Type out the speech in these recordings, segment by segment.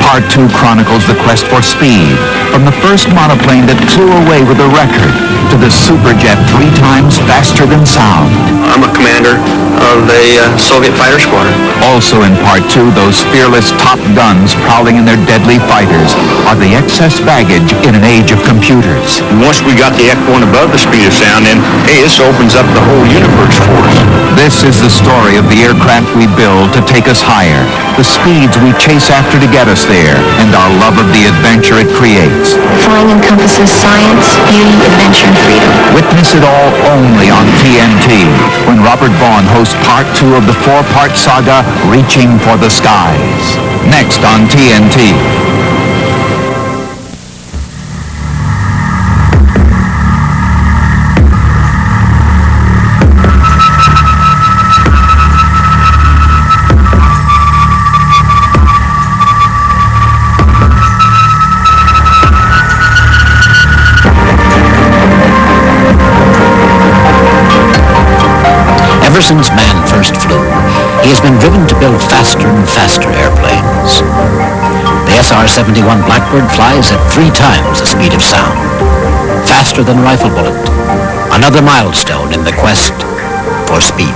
Part 2 chronicles the quest for speed, from the first monoplane that flew away with a record to the superjet 3 times faster than sound. I'm a commander of a Soviet fighter squadron. Also in Part 2, those fearless top guns prowling in their deadly fighters are the excess baggage in an age of computers. Once we got the X-1 above the speed of sound, then, hey, this opens up the whole universe for us. This is the story of the aircraft we build to take us higher, the speeds we chase after to get us there, and our love of the adventure it creates. Flying encompasses science, beauty, adventure, and freedom. Witness it all only on TNT, when Robert Vaughn hosts Part 2 of the 4-part saga, Reaching for the Skies. Next on TNT. Ever since man first flew, he has been driven to build faster and faster airplanes. The SR-71 Blackbird flies at 3 times the speed of sound, faster than a rifle bullet, another milestone in the quest for speed.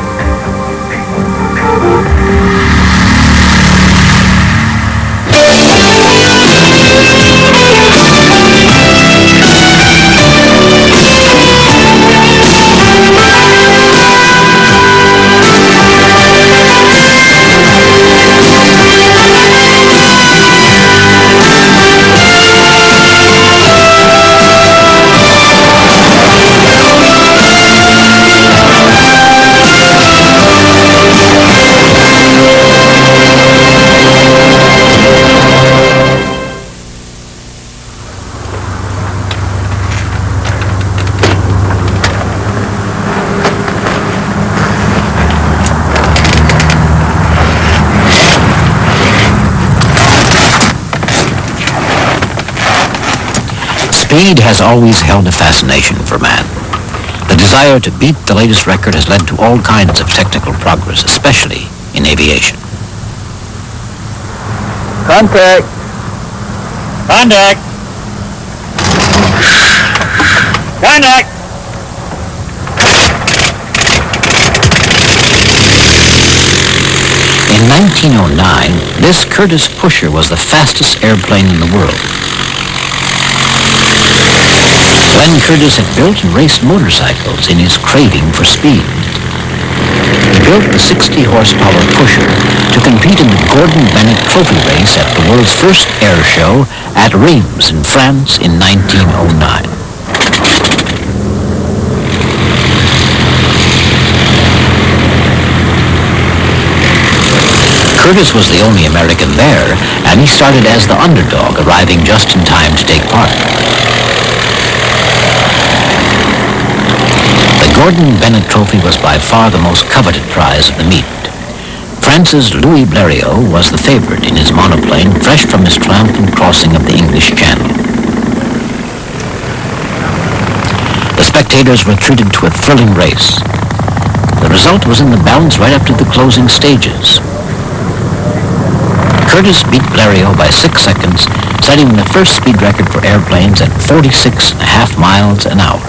Speed has always held a fascination for man. The desire to beat the latest record has led to all kinds of technical progress, especially in aviation. Contact. Contact. Contact. In 1909, this Curtiss Pusher was the fastest airplane in the world. Glenn Curtiss had built and raced motorcycles in his craving for speed. He built the 60-horsepower Pusher to compete in the Gordon Bennett Trophy race at the world's first air show at Reims in France in 1909. Curtiss was the only American there, and he started as the underdog, arriving just in time to take part. The Gordon Bennett Trophy was by far the most coveted prize of the meet. France's Louis Blériot was the favorite in his monoplane, fresh from his triumphant crossing of the English Channel. The spectators were treated to a thrilling race. The result was in the balance right up to the closing stages. Curtiss beat Blériot by 6 seconds, setting the first speed record for airplanes at 46.5 miles an hour.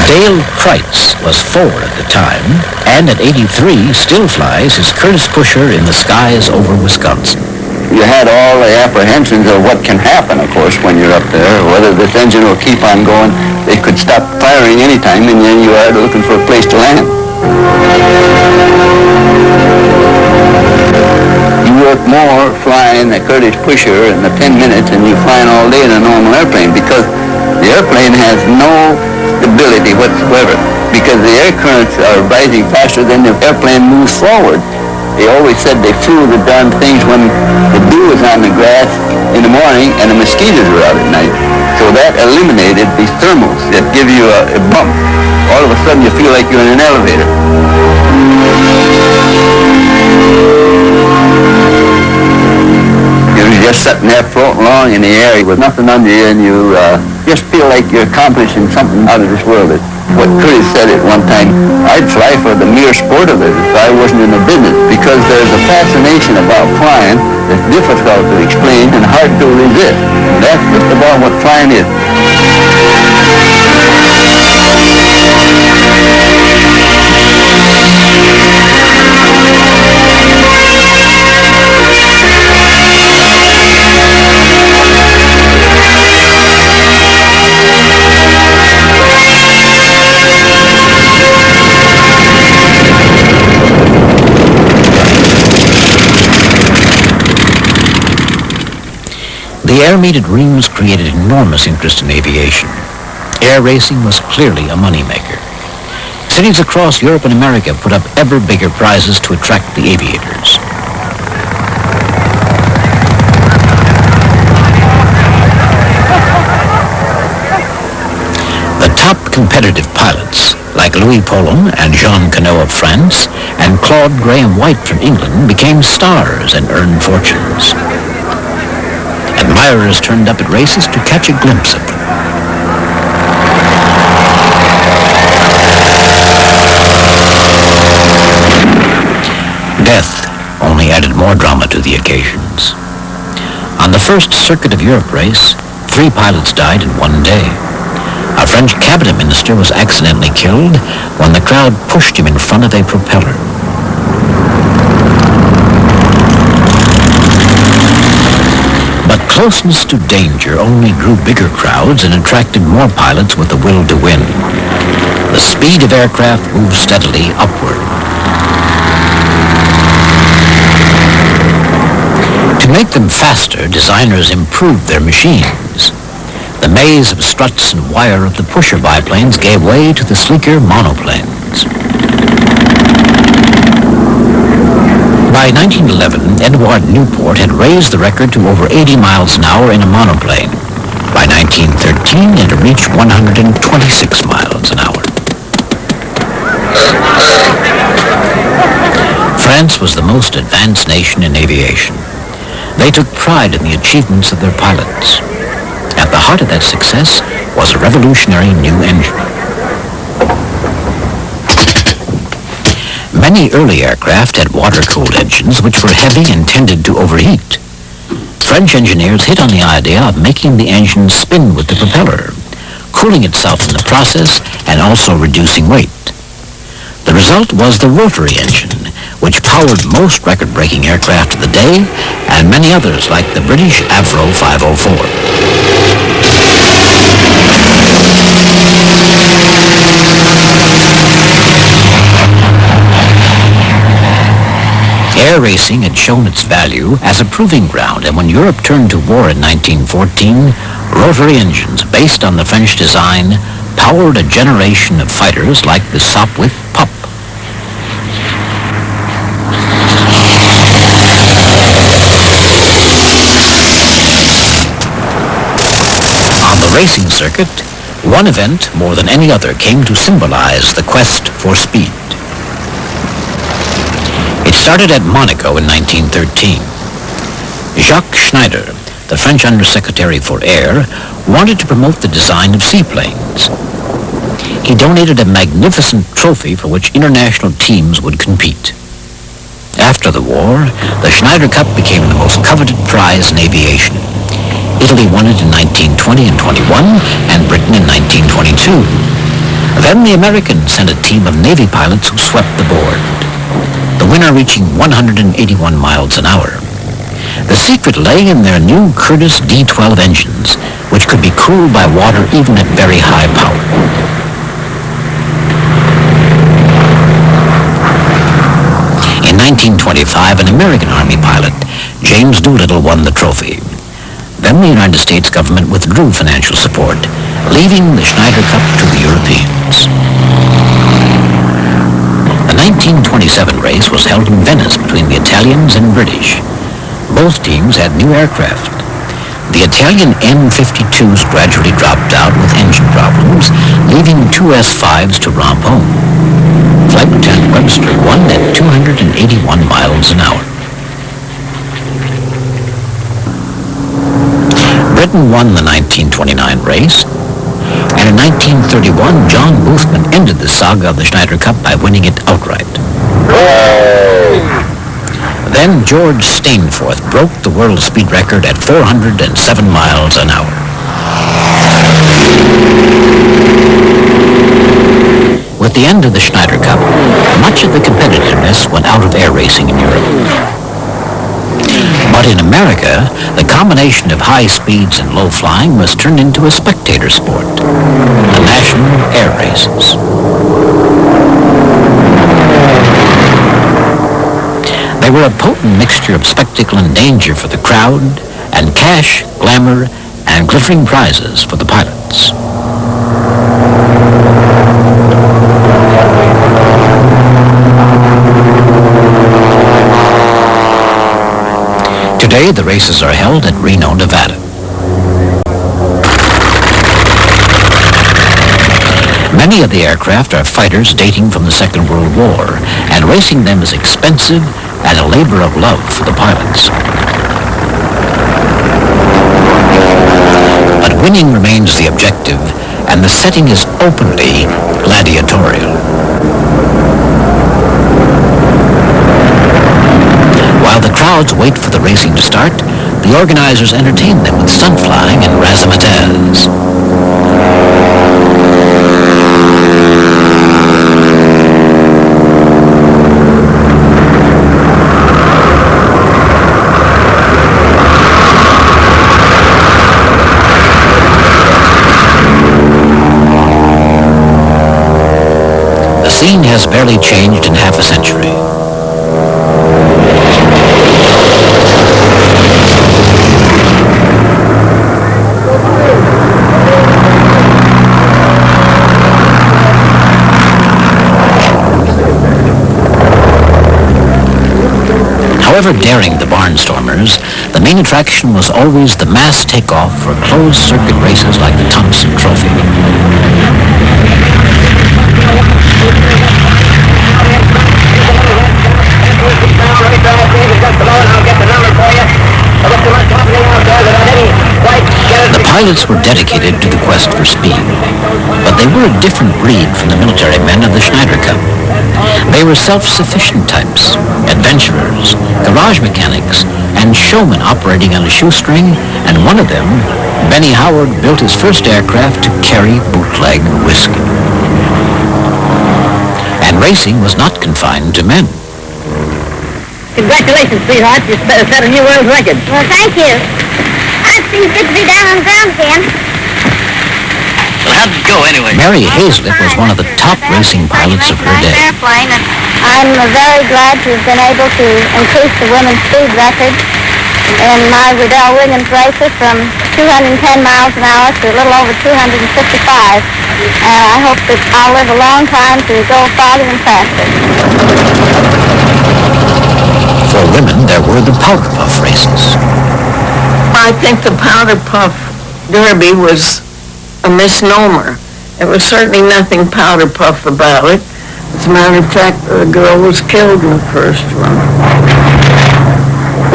Dale Kreitz was 4 at the time, and at 83 still flies his Curtiss Pusher in the skies over Wisconsin. You had all the apprehensions of what can happen, of course, when you're up there, whether this engine will keep on going. It could stop firing anytime, and then you are looking for a place to land. You work more flying the Curtiss Pusher in the 10 minutes than you flying all day in a normal airplane, because the airplane has no stability whatsoever, because the air currents are rising faster than the airplane moves forward. They always said they flew the darn things when the dew was on the grass in the morning and the mosquitoes were out at night. So that eliminated these thermals that give you a bump. All of a sudden you feel like you're in an elevator. You're just sitting there floating along in the air with nothing under you, and you just feel like you're accomplishing something out of this world. What Curtiss said at one time, I'd fly for the mere sport of it if I wasn't in the business, because there's a fascination about flying It's difficult to explain and hard to resist. And that's just about what flying is. The air-mated rings created enormous interest in aviation. Air racing was clearly a moneymaker. Cities across Europe and America put up ever bigger prizes to attract the aviators. The top competitive pilots, like Louis Poulin and Jean Canot of France and Claude Graham-White from England, became stars and earned fortunes. Admirers turned up at races to catch a glimpse of them. Death only added more drama to the occasions. On the first Circuit of Europe race, 3 pilots died in one day. A French cabinet minister was accidentally killed when the crowd pushed him in front of a propeller. But closeness to danger only drew bigger crowds and attracted more pilots with the will to win. The speed of aircraft moved steadily upward. To make them faster, designers improved their machines. The maze of struts and wire of the pusher biplanes gave way to the sleeker monoplanes. By 1911, Edward Newport had raised the record to over 80 miles an hour in a monoplane. By 1913, it had reached 126 miles an hour. France was the most advanced nation in aviation. They took pride in the achievements of their pilots. At the heart of that success was a revolutionary new engine. Many early aircraft had water-cooled engines which were heavy and tended to overheat. French engineers hit on the idea of making the engine spin with the propeller, cooling itself in the process and also reducing weight. The result was the rotary engine, which powered most record-breaking aircraft of the day and many others like the British Avro 504. Air racing had shown its value as a proving ground, and when Europe turned to war in 1914, rotary engines based on the French design powered a generation of fighters like the Sopwith Pup. On the racing circuit, one event more than any other came to symbolize the quest for speed. It started at Monaco in 1913. Jacques Schneider, the French Undersecretary for Air, wanted to promote the design of seaplanes. He donated a magnificent trophy for which international teams would compete. After the war, the Schneider Cup became the most coveted prize in aviation. Italy won it in 1920 and 21, and Britain in 1922. Then the Americans sent a team of Navy pilots who swept the board, the winner reaching 181 miles an hour. The secret lay in their new Curtiss D-12 engines, which could be cooled by water even at very high power. In 1925, an American Army pilot, James Doolittle, won the trophy. Then the United States government withdrew financial support, leaving the Schneider Cup to the Europeans. The 1927 race was held in Venice between the Italians and British. Both teams had new aircraft. The Italian N-52s gradually dropped out with engine problems, leaving two S-5s to romp home. Flight Lieutenant Webster won at 281 miles an hour. Britain won the 1929 race, and in 1931, John Boothman ended the saga of the Schneider Cup by winning it outright. Then George Stainforth broke the world speed record at 407 miles an hour. With the end of the Schneider Cup, much of the competitiveness went out of air racing in Europe. But in America, the combination of high speeds and low flying was turned into a spectator sport, the National Air Races. They were a potent mixture of spectacle and danger for the crowd, and cash, glamour, and glittering prizes for the pilots. Today, the races are held at Reno, Nevada. Many of the aircraft are fighters dating from the Second World War, and racing them is expensive and a labor of love for the pilots. But winning remains the objective, and the setting is openly gladiatorial. While the crowds wait for the racing to start, the organizers entertain them with stunt flying and razzmatazz. The scene has barely changed in half a century. However daring the barnstormers, the main attraction was always the mass takeoff for closed-circuit races like the Thompson Trophy. The pilots were dedicated to the quest for speed, but they were a different breed from the military men of the Schneider Cup. They were self-sufficient types, adventurers, garage mechanics, and showmen operating on a shoestring, and one of them, Benny Howard, built his first aircraft to carry bootleg whiskey. And racing was not confined to men. Congratulations, sweetheart. You set a new world record. Well, thank you. It seems good to be down on the ground again. Well, how'd it go anyway? Mary Hazlett was one of the top racing pilots of her day. Airplane, and I'm very glad to have been able to increase the women's speed record in my Riddell Williams racer from 210 miles an hour to a little over 255. I hope that I'll live a long time to go farther and faster. For women, there were the powder puff races. I think the powder puff derby was a misnomer. There was certainly nothing powder puff about it. As a matter of fact, a girl was killed in the first one.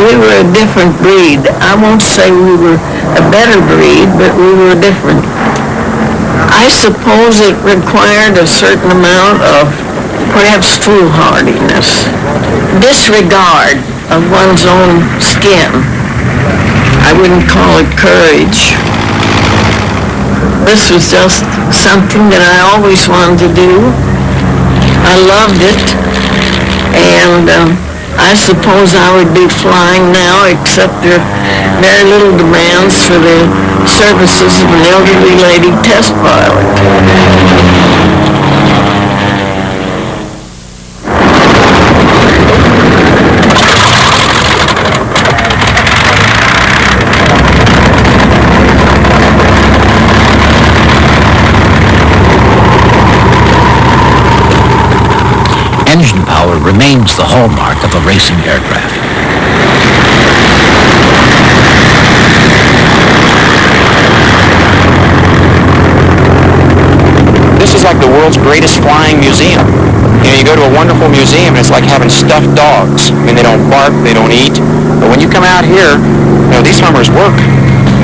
We were a different breed. I won't say we were a better breed, but we were different. I suppose it required a certain amount of perhaps foolhardiness, disregard of one's own skin. I wouldn't call it courage. This was just something that I always wanted to do. I loved it, and I suppose I would be flying now, except there are very little demands for the services of an elderly lady test pilot. Engine power remains the hallmark of a racing aircraft. This is like the world's greatest flying museum. You go to a wonderful museum and it's like having stuffed dogs. I mean, they don't bark, they don't eat. But when you come out here, these Hummers work.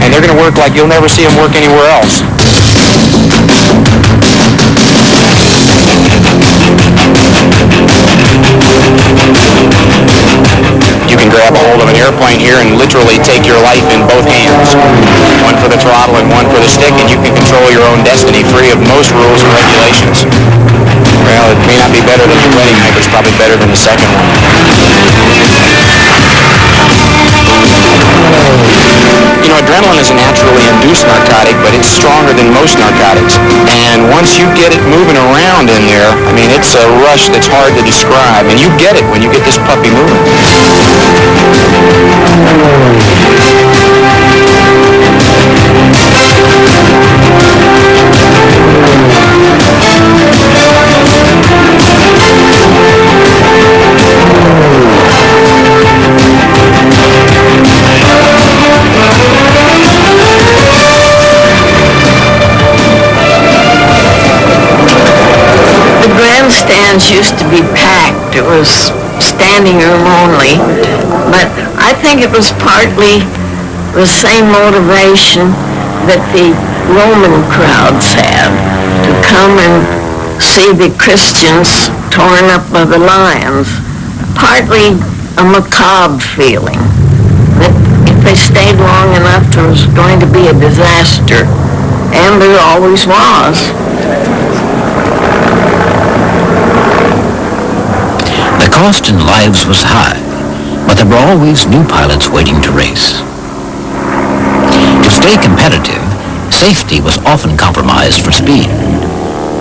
And they're going to work like you'll never see them work anywhere else. You hold of an airplane here and literally take your life in both hands. One for the throttle and one for the stick, and you can control your own destiny free of most rules and regulations. Well, it may not be better than your wedding night, but it's probably better than the second one. You know, adrenaline is a naturally induced narcotic, but it's stronger than most narcotics. And once you get it moving around in there, I mean, it's a rush that's hard to describe. And you get it when you get this puppy moving. Grandstands used to be packed. It was standing room only. But I think it was partly the same motivation that the Roman crowds had to come and see the Christians torn up by the lions. Partly a macabre feeling that if they stayed long enough there was going to be a disaster. And there always was. The cost in lives was high, but there were always new pilots waiting to race. To stay competitive, safety was often compromised for speed.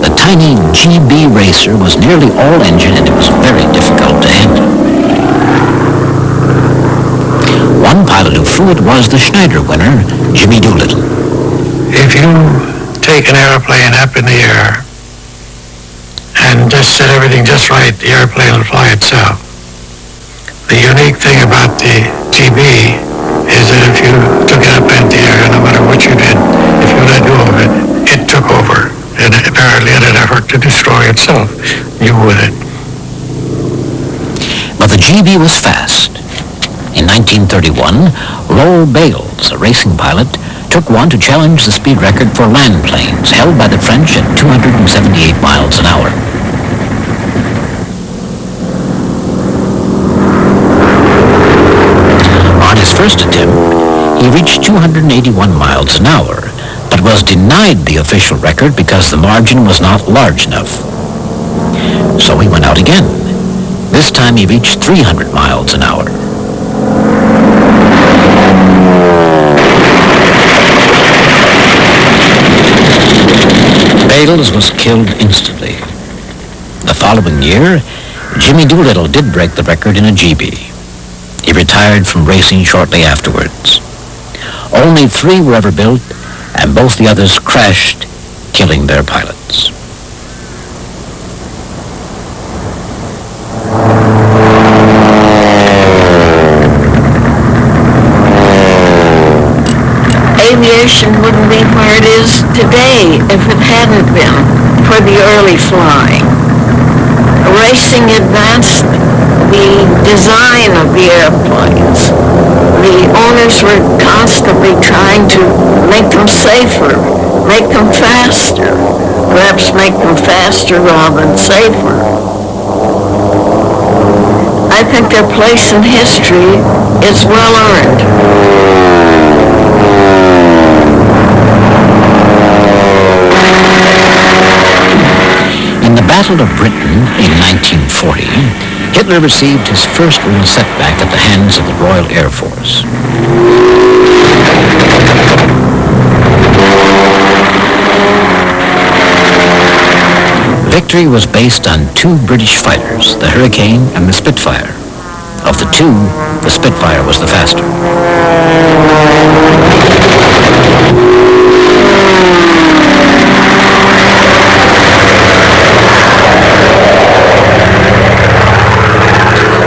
The tiny GB racer was nearly all engine and it was very difficult to handle. One pilot who flew it was the Schneider winner, Jimmy Doolittle. If you take an airplane up in the air and just set everything just right, the airplane will fly itself. The unique thing about the GB is that if you took it up in the air, no matter what you did, if you let go of it, it took over. And apparently in an effort to destroy itself, you with it. But the GB was fast. In 1931, Lowell Bales, a racing pilot, took one to challenge the speed record for land planes held by the French at 278 miles an hour. On his first attempt, he reached 281 miles an hour, but was denied the official record because the margin was not large enough. So he went out again. This time he reached 300 miles an hour. Bales was killed instantly. The following year, Jimmy Doolittle did break the record in a GB. He retired from racing shortly afterwards. Only 3 were ever built, and both the others crashed, killing their pilots. Aviation wouldn't be where it is today if it hadn't been for the early flying. Racing advanced the design of the airplanes. The owners were constantly trying to make them safer, make them faster, perhaps make them faster rather than safer. I think their place in history is well earned. In the Battle of Britain in 1940, Hitler received his first real setback at the hands of the Royal Air Force. Victory was based on 2 British fighters, the Hurricane and the Spitfire. Of the 2, the Spitfire was the faster.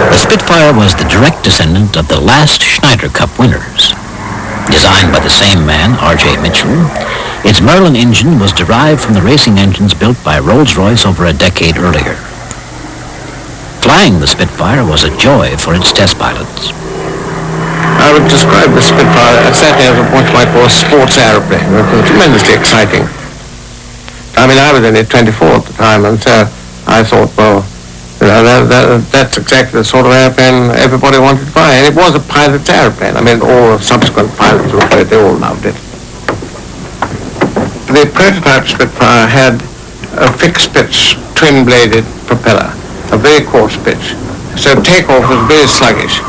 The Spitfire was the direct descendant of the last Schneider Cup winners. Designed by the same man, R.J. Mitchell, its Merlin engine was derived from the racing engines built by Rolls-Royce over a decade earlier. Flying the Spitfire was a joy for its test pilots. I would describe the Spitfire exactly as what might call a sports aeroplane. It was tremendously exciting. I mean, I was only 24 at the time, and so I thought, well, That's exactly the sort of airplane everybody wanted to buy. And it was a pilot's airplane. I mean, all subsequent pilots were afraid, they all loved it. The prototype Spitfire had a fixed pitch, twin-bladed propeller, a very coarse pitch. So takeoff was very sluggish.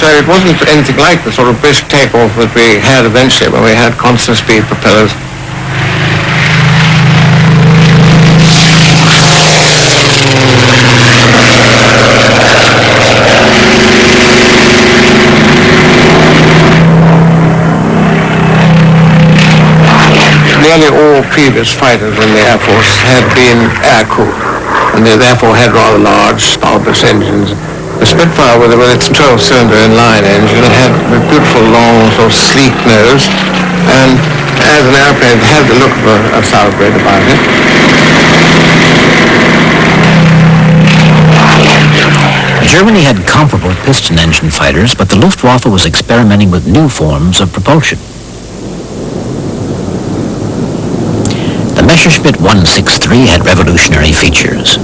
So it wasn't anything like the sort of brisk takeoff that we had eventually when we had constant speed propellers. Nearly all previous fighters in the Air Force had been air-cooled, and they therefore had rather large, bulbous engines. The Spitfire, with its 12-cylinder inline engine, had a beautiful, long, sort of sleek nose, and as an airplane, it had the look of a thoroughbred about it. Germany had comparable piston engine fighters, but the Luftwaffe was experimenting with new forms of propulsion. The Messerschmitt 163 had revolutionary features: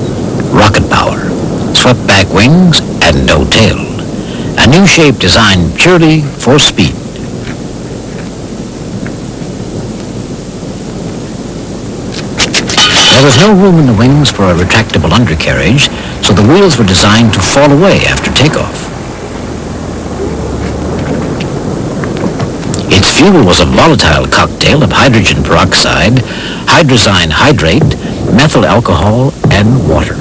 rocket power, swept-back wings, and no tail. A new shape designed purely for speed. There was no room in the wings for a retractable undercarriage, so the wheels were designed to fall away after takeoff. Its fuel was a volatile cocktail of hydrogen peroxide, hydrazine hydrate, methyl alcohol, and water.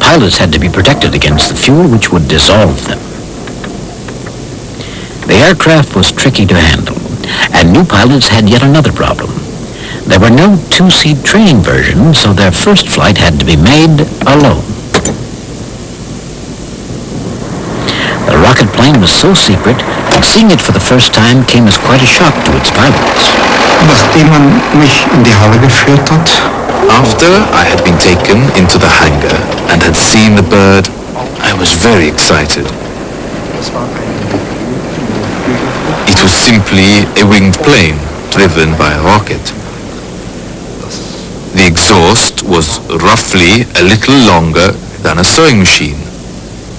Pilots had to be protected against the fuel, which would dissolve them. The aircraft was tricky to handle, and new pilots had yet another problem. There were no two-seat training versions, so their first flight had to be made alone. The rocket plane was so secret that seeing it for the first time came as quite a shock to its pilots. Nachdem man mich in die Halle geführt hat, after I had been taken into the hangar and had seen the bird, I was very excited. It was simply a winged plane driven by a rocket. The exhaust was roughly a little longer than a sewing machine.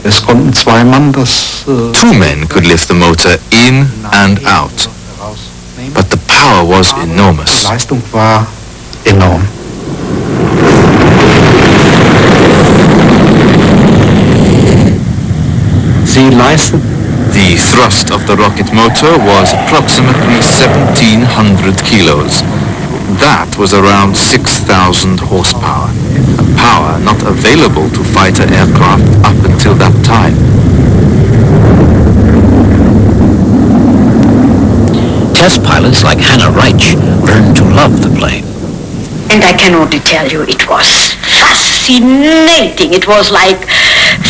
Es konnten zwei Mann das... Two men could lift the motor in and out, but the power was enormous. Die Leistung war enorm. The thrust of the rocket motor was approximately 1,700 kilos. That was around 6,000 horsepower, a power not available to fighter aircraft up until that time. Test pilots like Hannah Reich learned to love the plane. And I can only tell you, it was fascinating. It was like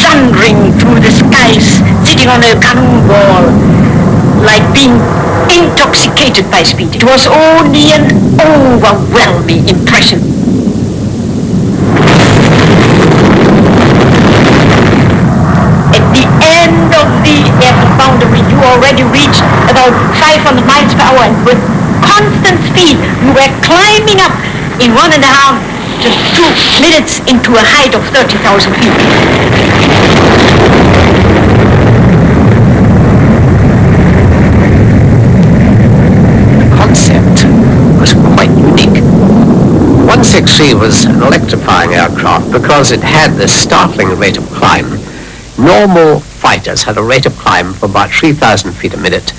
thundering through the skies, sitting on a cannonball, like being intoxicated by speed. It was only an overwhelming impression. At the end of the boundary, you already reached about 500 miles per hour, and with constant speed, you were climbing up in 1.5 to 2 minutes into a height of 30,000 feet. Was quite unique. 163 was an electrifying aircraft because it had this startling rate of climb. Normal fighters had a rate of climb of about 3,000 feet a minute.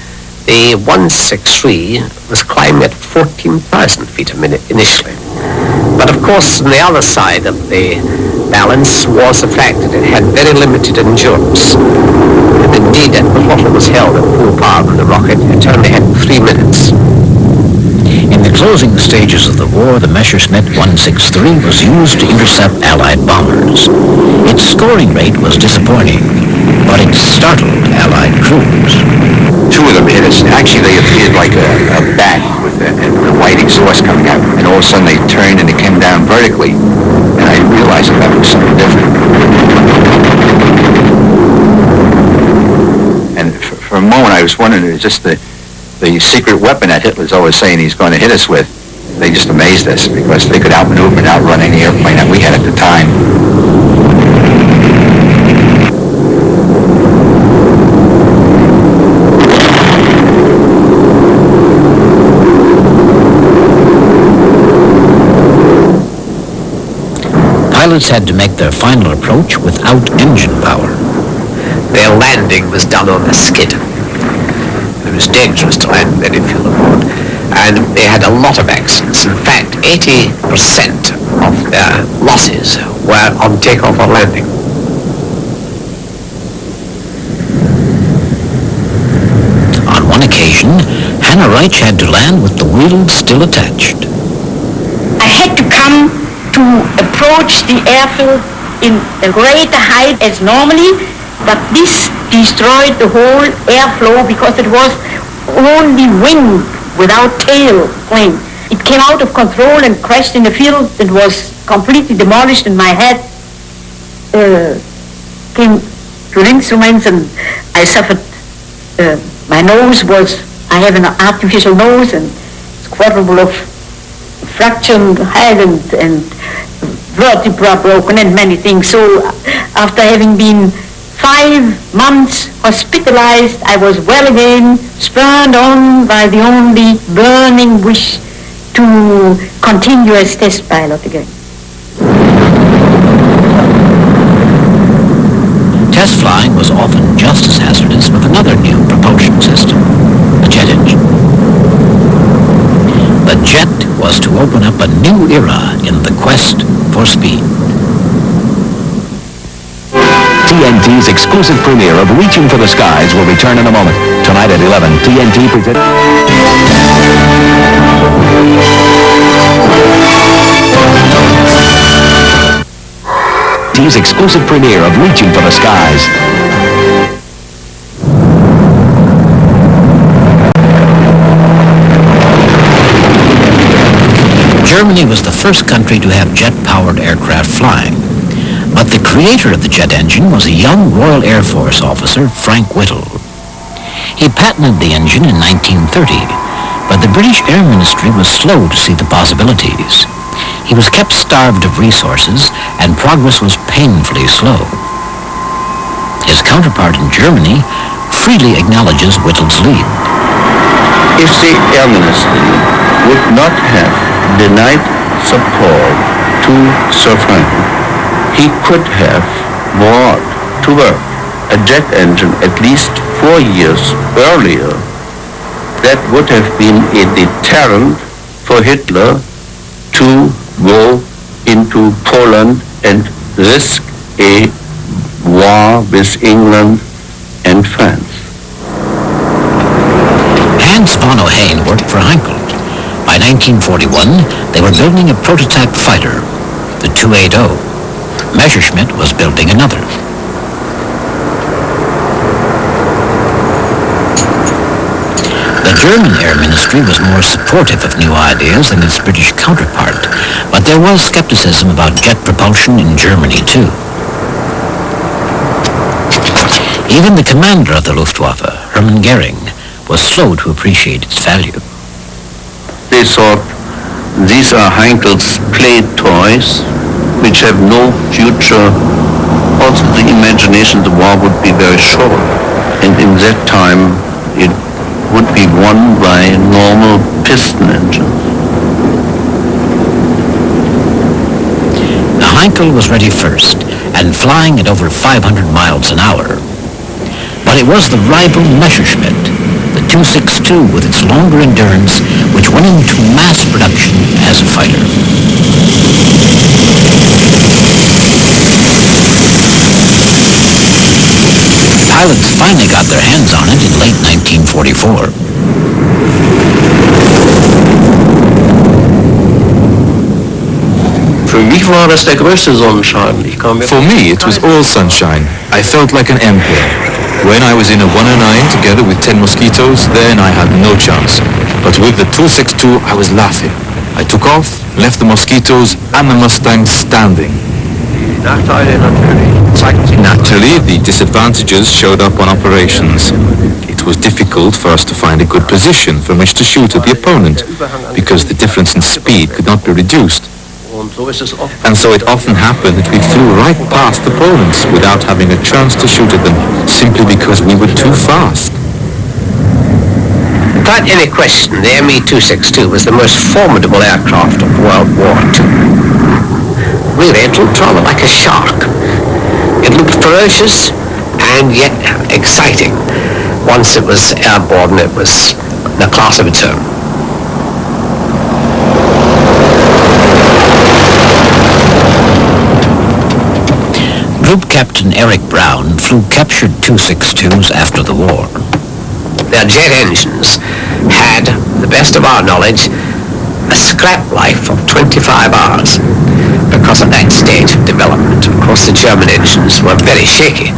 The 163 was climbing at 14,000 feet a minute initially. But of course, on the other side of the balance was the fact that it had very limited endurance. And indeed, at the throttle was held at full power from the rocket, it only had 3 minutes. In the closing stages of the war, the Messerschmitt 163 was used to intercept Allied bombers. Its scoring rate was disappointing, but it startled Allied crews. Two of them hit us. Actually, they appeared like a bat with a white exhaust coming out, and all of a sudden they turned and it came down vertically, and I realized that was something different. And for a moment I was wondering, it was just the secret weapon that Hitler's always saying he's going to hit us with. they just amazed us because they could outmaneuver and outrun any airplane that we had at the time. Pilots had to make their final approach without engine power. Their landing was done on a skid. It was dangerous to land very fuel aboard, and they had a lot of accidents. In fact, 80% of their losses were on takeoff or landing. On one occasion, Hannah Reich had to land with the wheels still attached. I had to come to approach the airfield in a greater height as normally, but this destroyed the whole airflow because it was only wing without tail plane. It came out of control and crashed in the field. It was completely demolished, and my head came to instruments, and I suffered. My nose was, I have an artificial nose, and it's quadruple of fractured head and vertebra broken and many things. So after having been 5 months hospitalized, I was well again, spurred on by the only burning wish to continue as test pilot again. Test flying was often just as hazardous with another new propulsion system, the jet engine. The jet was to open up a new era in the quest for speed. TNT's exclusive premiere of Reaching for the Skies will return in a moment. Tonight at 11, TNT presents... TNT's exclusive premiere of Reaching for the Skies. Germany was the first country to have jet-powered aircraft flying. But the creator of the jet engine was a young Royal Air Force officer, Frank Whittle. He patented the engine in 1930, but the British Air Ministry was slow to see the possibilities. He was kept starved of resources, and progress was painfully slow. His counterpart in Germany freely acknowledges Whittle's lead. If the Air Ministry would not have denied support to Sir Frank, he could have brought to work a jet engine at least 4 years earlier. That would have been a deterrent for Hitler to go into Poland and risk a war with England and France. Hans von Ohain worked for Heinkel. By 1941, they were building a prototype fighter, the 280. Messerschmitt was building another. The German Air Ministry was more supportive of new ideas than its British counterpart, but there was skepticism about jet propulsion in Germany too. Even the commander of the Luftwaffe, Hermann Goering, was slow to appreciate its value. They thought, these are Heinkel's play toys, which have no future. Also, the imagination of the war would be very short, and in that time it would be won by normal piston engines. Now, Heinkel was ready first, and flying at over 500 miles an hour. But it was the rival Messerschmitt, the 262 with its longer endurance, which went into mass production as a fighter. Pilots finally got their hands on it in late 1944. For me, it was all sunshine. I felt like an emperor. When I was in a 109 together with 10 Mosquitoes, then I had no chance. But with the 262, I was laughing. I took off, left the Mosquitoes and the Mustang standing. Naturally, the disadvantages showed up on operations. it was difficult for us to find a good position from which to shoot at the opponent, because the difference in speed could not be reduced. And so it often happened that we flew right past opponents without having a chance to shoot at them, simply because we were too fast. Without any question, the Me-262 was the most formidable aircraft of World War II. Really, it looked rather like a shark. It looked ferocious and yet exciting. Once it was airborne, it was a class of its own. Group Captain Eric Brown flew captured 262s after the war. Their jet engines had, to the best of our knowledge, a scrap life of 25 hours because of that stage of development. Of course, the German engines were very shaky.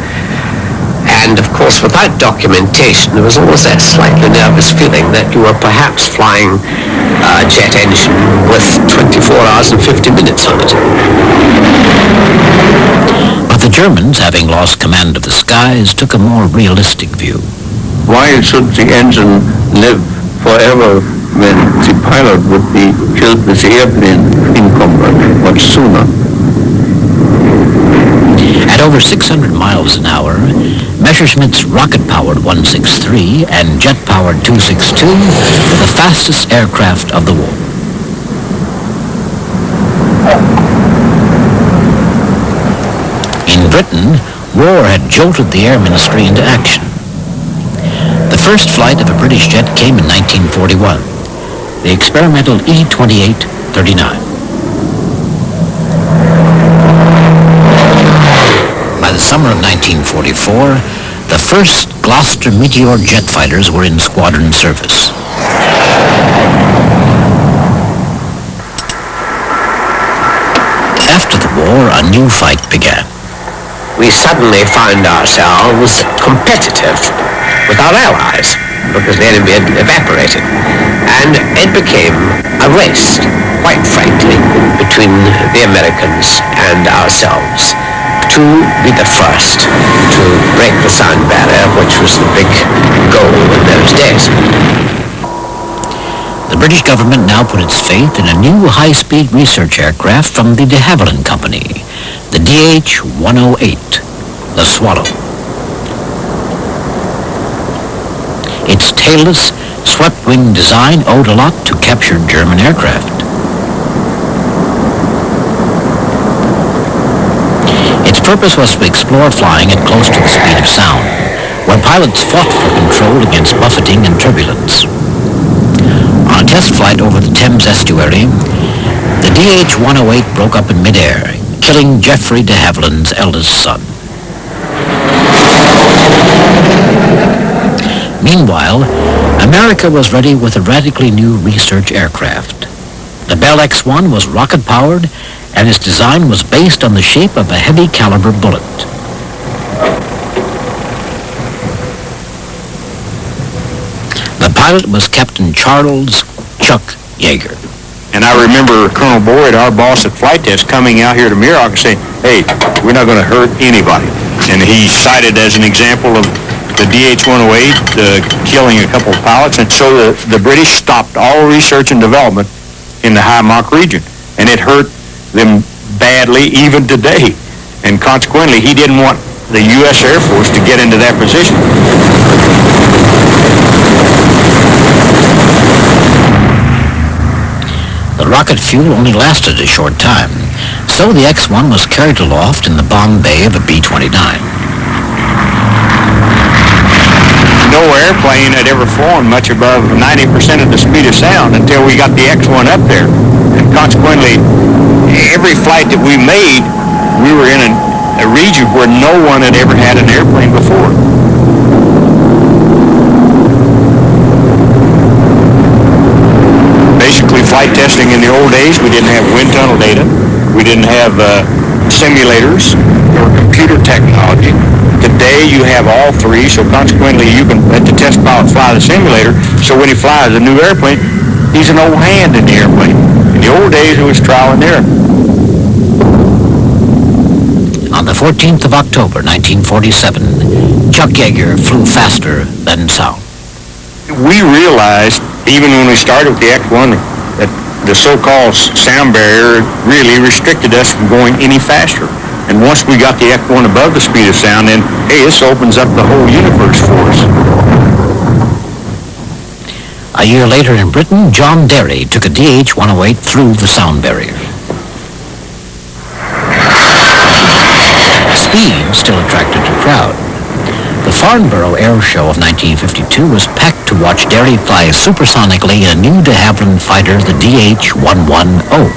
And, of course, without documentation, there was always that slightly nervous feeling that you were perhaps flying a jet engine with 24 hours and 50 minutes on it. But the Germans, having lost command of the skies, took a more realistic view. Why should the engine live forever when the pilot would be killed with the airplane in combat much sooner? At over 600 miles an hour, Messerschmitt's rocket-powered 163 and jet-powered 262 were the fastest aircraft of the war. In Britain, war had jolted the Air Ministry into action. The first flight of a British jet came in 1941, the experimental E-28-39. By the summer of 1944, the first Gloster Meteor jet fighters were in squadron service. After the war, a new fight began. We suddenly found ourselves competitive with our allies because the enemy had evaporated. And it became a race, quite frankly, between the Americans and ourselves to be the first to break the sound barrier, which was the big goal in those days. The British government now put its faith in a new high-speed research aircraft from the de Havilland Company, the DH-108, the Swallow. Its tailless, swept-wing design owed a lot to captured German aircraft. Its purpose was to explore flying at close to the speed of sound, where pilots fought for control against buffeting and turbulence. On a test flight over the Thames estuary, the DH-108 broke up in midair, killing Geoffrey de Havilland's eldest son. Meanwhile, America was ready with a radically new research aircraft. The Bell X-1 was rocket-powered, and its design was based on the shape of a heavy-caliber bullet. The pilot was Captain Charles Chuck Yeager. And I remember Colonel Boyd, our boss at Flight Test, coming out here to Muroc and saying, hey, we're not going to hurt anybody. And he cited as an example of the DH-108 killing a couple of pilots. And so the British stopped all research and development in the high Mach region. And it hurt them badly even today. And consequently, he didn't want the U.S. Air Force to get into that position. The rocket fuel only lasted a short time, so the X-1 was carried aloft in the bomb bay of a B-29. No airplane had ever flown much above 90% of the speed of sound until we got the X-1 up there. And consequently, every flight that we made, we were in a region where no one had ever had an airplane before. Basically, flight testing in the old days, we didn't have wind tunnel data. We didn't have simulators or computer technology. Today, you have all three, so consequently, you can let the test pilot fly the simulator, so when he flies a new airplane, he's an old hand in the airplane. In the old days, it was trial and error. On the 14th of October, 1947, Chuck Yeager flew faster than sound. We realized, even when we started with the X-1, that the so-called sound barrier really restricted us from going any faster. And once we got the X-1 above the speed of sound, then, hey, this opens up the whole universe for us. A year later in Britain, John Derry took a DH-108 through the sound barrier. Speed still attracted a crowd. The Farnborough Air Show of 1952 was packed to watch Derry fly supersonically in a new de Havilland fighter, the DH-110.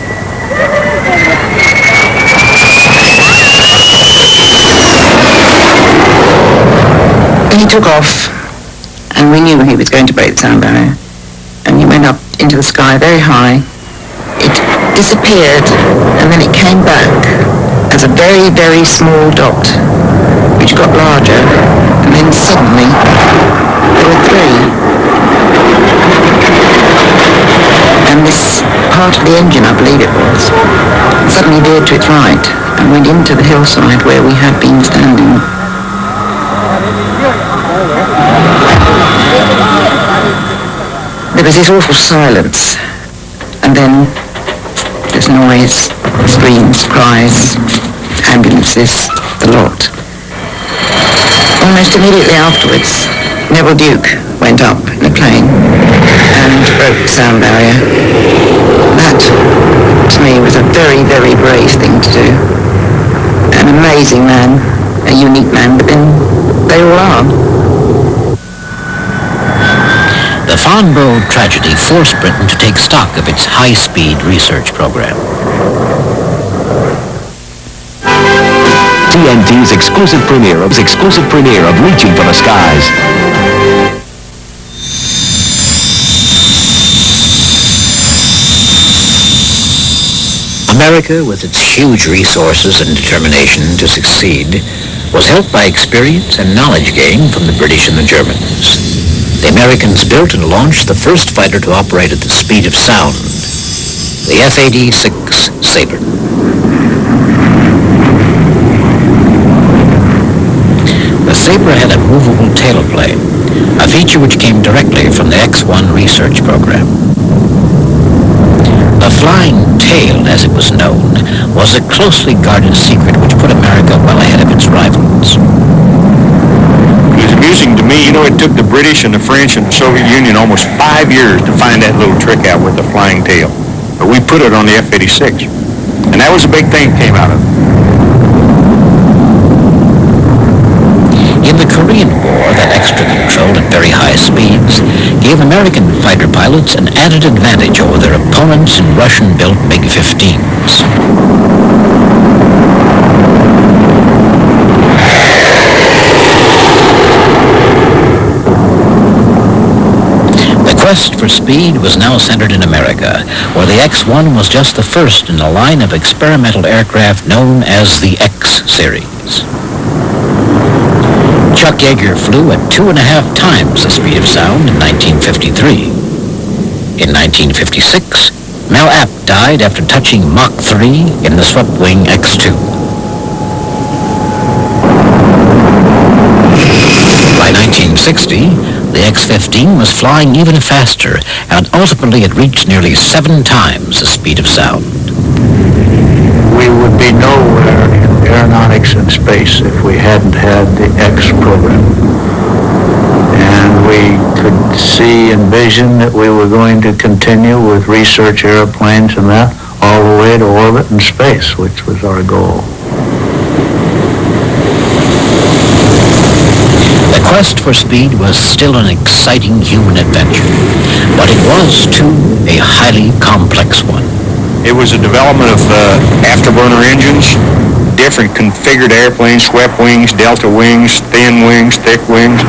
He took off, and we knew he was going to break the sound barrier. And he went up into the sky very high. It disappeared, and then it came back as a very, very small dot, which got larger, and then suddenly there were three. And this part of the engine, I believe it was, suddenly veered to its right and went into the hillside where we had been standing. There was this awful silence, and then there's noise, screams, cries, ambulances, the lot. Almost immediately afterwards, Neville Duke went up in a plane and broke the sound barrier. That, to me, was a very, very brave thing to do. An amazing man, a unique man, but then they all are. The Farnborough tragedy forced Britain to take stock of its high-speed research program. TNT's exclusive premiere of Reaching for the Skies. America, with its huge resources and determination to succeed, was helped by experience and knowledge gained from the British and the Germans. The Americans built and launched the first fighter to operate at the speed of sound, the F-86 Sabre. The Sabre had a movable tailplane, a feature which came directly from the X-1 research program. The flying tail, as it was known, was a closely guarded secret which put America well ahead of its rivals. It was amusing to me, it took the British and the French and the Soviet Union almost 5 years to find that little trick out with the flying tail. But we put it on the F-86. And that was a big thing that came out of it. In the Korean War, that extra control at very high speeds gave American fighter pilots an added advantage over their opponents in Russian-built MiG-15s. The quest for speed was now centered in America, where the X-1 was just the first in a line of experimental aircraft known as the X-Series. Chuck Yeager flew at 2.5 times the speed of sound in 1953. In 1956, Mel Abt died after touching Mach 3 in the swept-wing X-2. By 1960, the X-15 was flying even faster, and ultimately it reached nearly 7 times the speed of sound. We would be nowhere in aeronautics and space if we hadn't had the X program. And we could see and vision that we were going to continue with research airplanes and that all the way to orbit and space, which was our goal. The quest for speed was still an exciting human adventure, but it was, too, a highly complex one. It was a development of afterburner engines, different configured airplanes, swept wings, delta wings, thin wings, thick wings,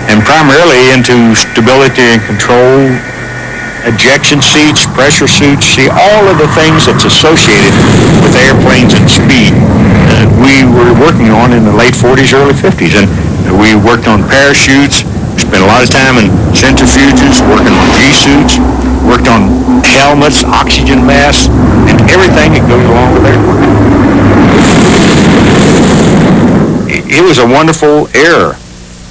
and primarily into stability and control, ejection seats, pressure suits, all of the things that's associated with airplanes and speed we were working on in the late 40s, early 50s. And we worked on parachutes, spent a lot of time in centrifuges, working on G-suits, worked on helmets, oxygen masks, and everything that goes along with airplanes. was a wonderful era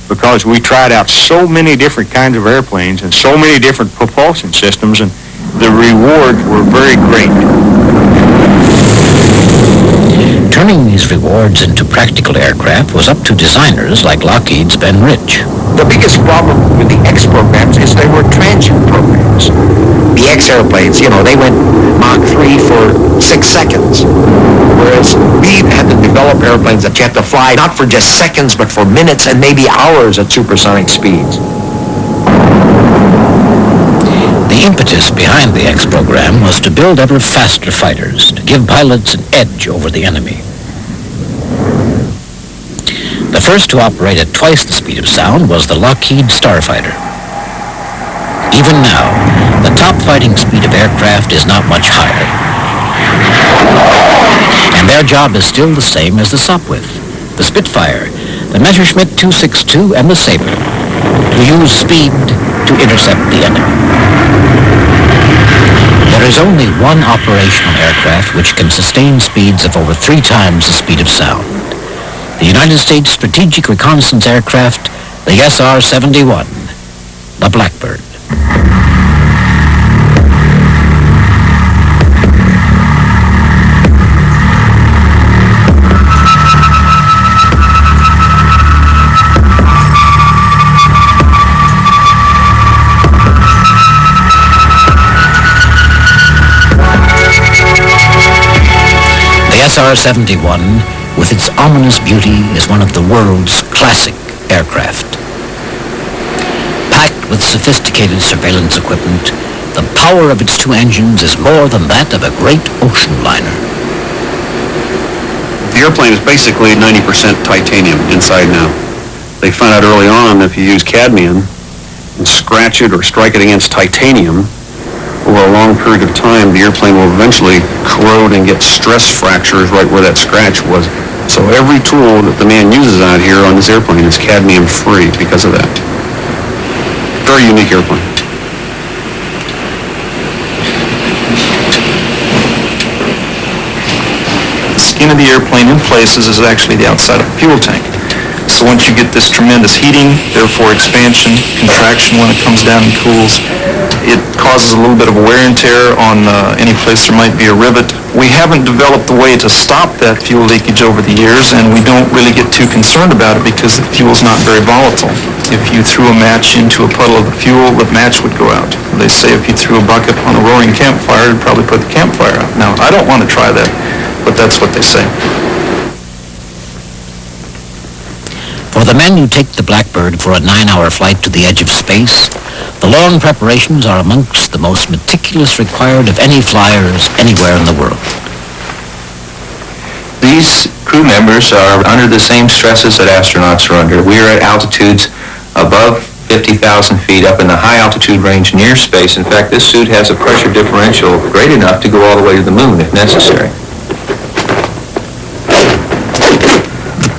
because we tried out so many different kinds of airplanes and so many different propulsion systems, and the rewards were very great. Turning these rewards into practical aircraft was up to designers like Lockheed's Ben Rich. The biggest problem with the X programs is they were transient programs. The X airplanes, they went Mach 3 for 6 seconds, whereas we had to develop airplanes that you had to fly not for just seconds, but for minutes and maybe hours at supersonic speeds. The impetus behind the X program was to build ever faster fighters, to give pilots an edge over the enemy. The first to operate at twice the speed of sound was the Lockheed Starfighter. Even now, the top fighting speed of aircraft is not much higher. And their job is still the same as the Sopwith, the Spitfire, the Messerschmitt 262, and the Sabre, to use speed to intercept the enemy. There is only one operational aircraft which can sustain speeds of over 3 times the speed of sound. The United States Strategic Reconnaissance Aircraft, the SR-71, the Blackbird. The SR-71, with its ominous beauty, is one of the world's classic aircraft. Packed with sophisticated surveillance equipment, the power of its 2 engines is more than that of a great ocean liner. The airplane is basically 90% titanium inside now. They found out early on if you use cadmium and scratch it or strike it against titanium, over a long period of time, the airplane will eventually corrode and get stress fractures right where that scratch was. So every tool that the man uses out here on this airplane is cadmium free because of that. Very unique airplane. The skin of the airplane in places is actually the outside of the fuel tank. So once you get this tremendous heating, therefore expansion, contraction when it comes down and cools, it causes a little bit of wear and tear on any place there might be a rivet. We haven't developed a way to stop that fuel leakage over the years, and we don't really get too concerned about it because the fuel's not very volatile. If you threw a match into a puddle of the fuel, the match would go out. They say if you threw a bucket on a roaring campfire, it'd probably put the campfire out. Now, I don't want to try that, but that's what they say. For the men who take the Blackbird for a 9-hour flight to the edge of space, the long preparations are amongst the most meticulous required of any flyers anywhere in the world. These crew members are under the same stresses that astronauts are under. We are at altitudes above 50,000 feet up in the high altitude range near space. In fact, this suit has a pressure differential great enough to go all the way to the moon if necessary.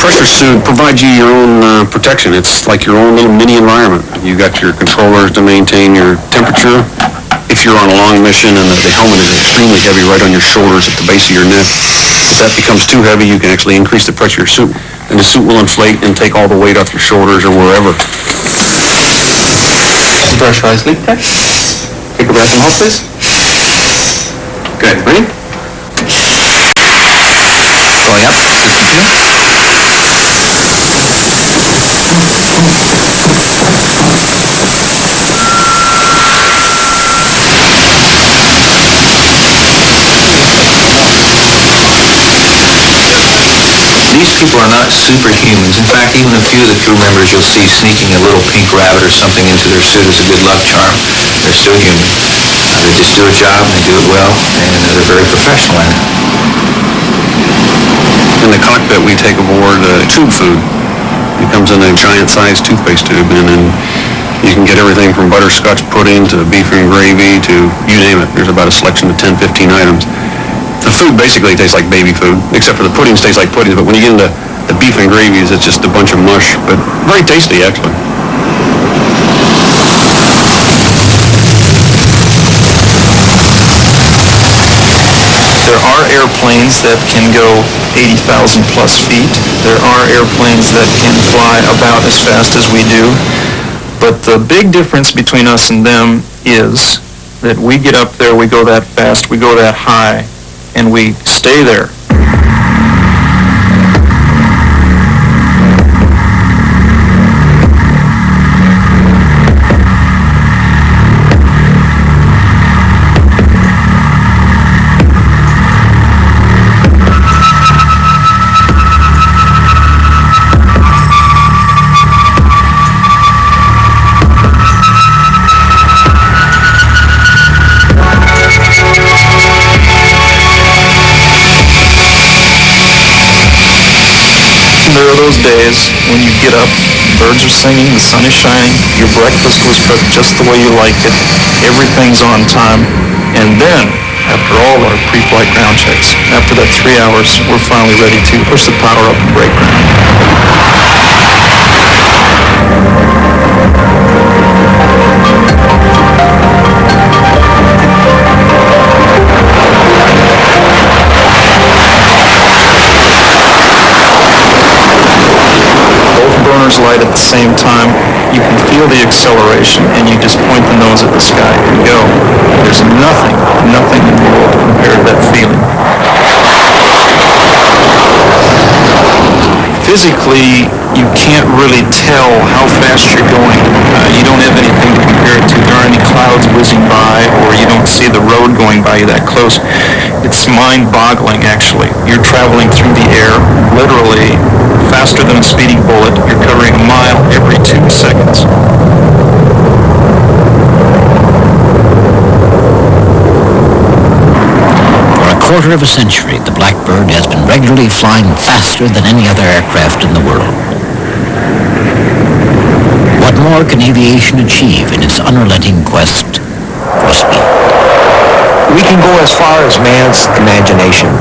Pressure suit provides you your own protection. It's like your own little mini environment. You got your controllers to maintain your temperature. If you're on a long mission and the helmet is extremely heavy right on your shoulders at the base of your neck, if that becomes too heavy, you can actually increase the pressure of your suit, and the suit will inflate and take all the weight off your shoulders or wherever. Pressurized leak test. Take a breath and hold, please. Good. Ready? Going up. These people are not superhumans. In fact, even a few of the crew members you'll see sneaking a little pink rabbit or something into their suit as a good luck charm. They're still human. They just do a job and they do it well, and they're very professional at it. In the cockpit, we take aboard tube food. It comes in a giant-sized toothpaste tube, and then you can get everything from butterscotch pudding to beef and gravy to you name it. There's about a selection of 10, 15 items. The food basically tastes like baby food, except for the puddings taste like puddings, but when you get into the beef and gravies, it's just a bunch of mush, but very tasty, actually. There are airplanes that can go 80,000 plus feet. There are airplanes that can fly about as fast as we do. But the big difference between us and them is that we get up there, we go that fast, we go that high, and we stay there. There are those days when you get up, birds are singing, the sun is shining, your breakfast was cooked just the way you like it, everything's on time, and then, after all our pre-flight ground checks, after that 3 hours, we're finally ready to push the power up and break ground. Light at the same time, you can feel the acceleration and you just point the nose at the sky and go. There's nothing in the world compared to that feeling. Physically, you can't really tell how fast you're going. You don't have anything to compare it to. There aren't any clouds whizzing by, or you don't see the road going by you that close. It's mind-boggling, actually. You're traveling through the air, literally, faster than a speeding bullet. You're covering a mile every 2 seconds. For a quarter of a century, the Blackbird has been regularly flying faster than any other aircraft in the world. What more can aviation achieve in its unrelenting quest for speed? We can go as far as man's imagination.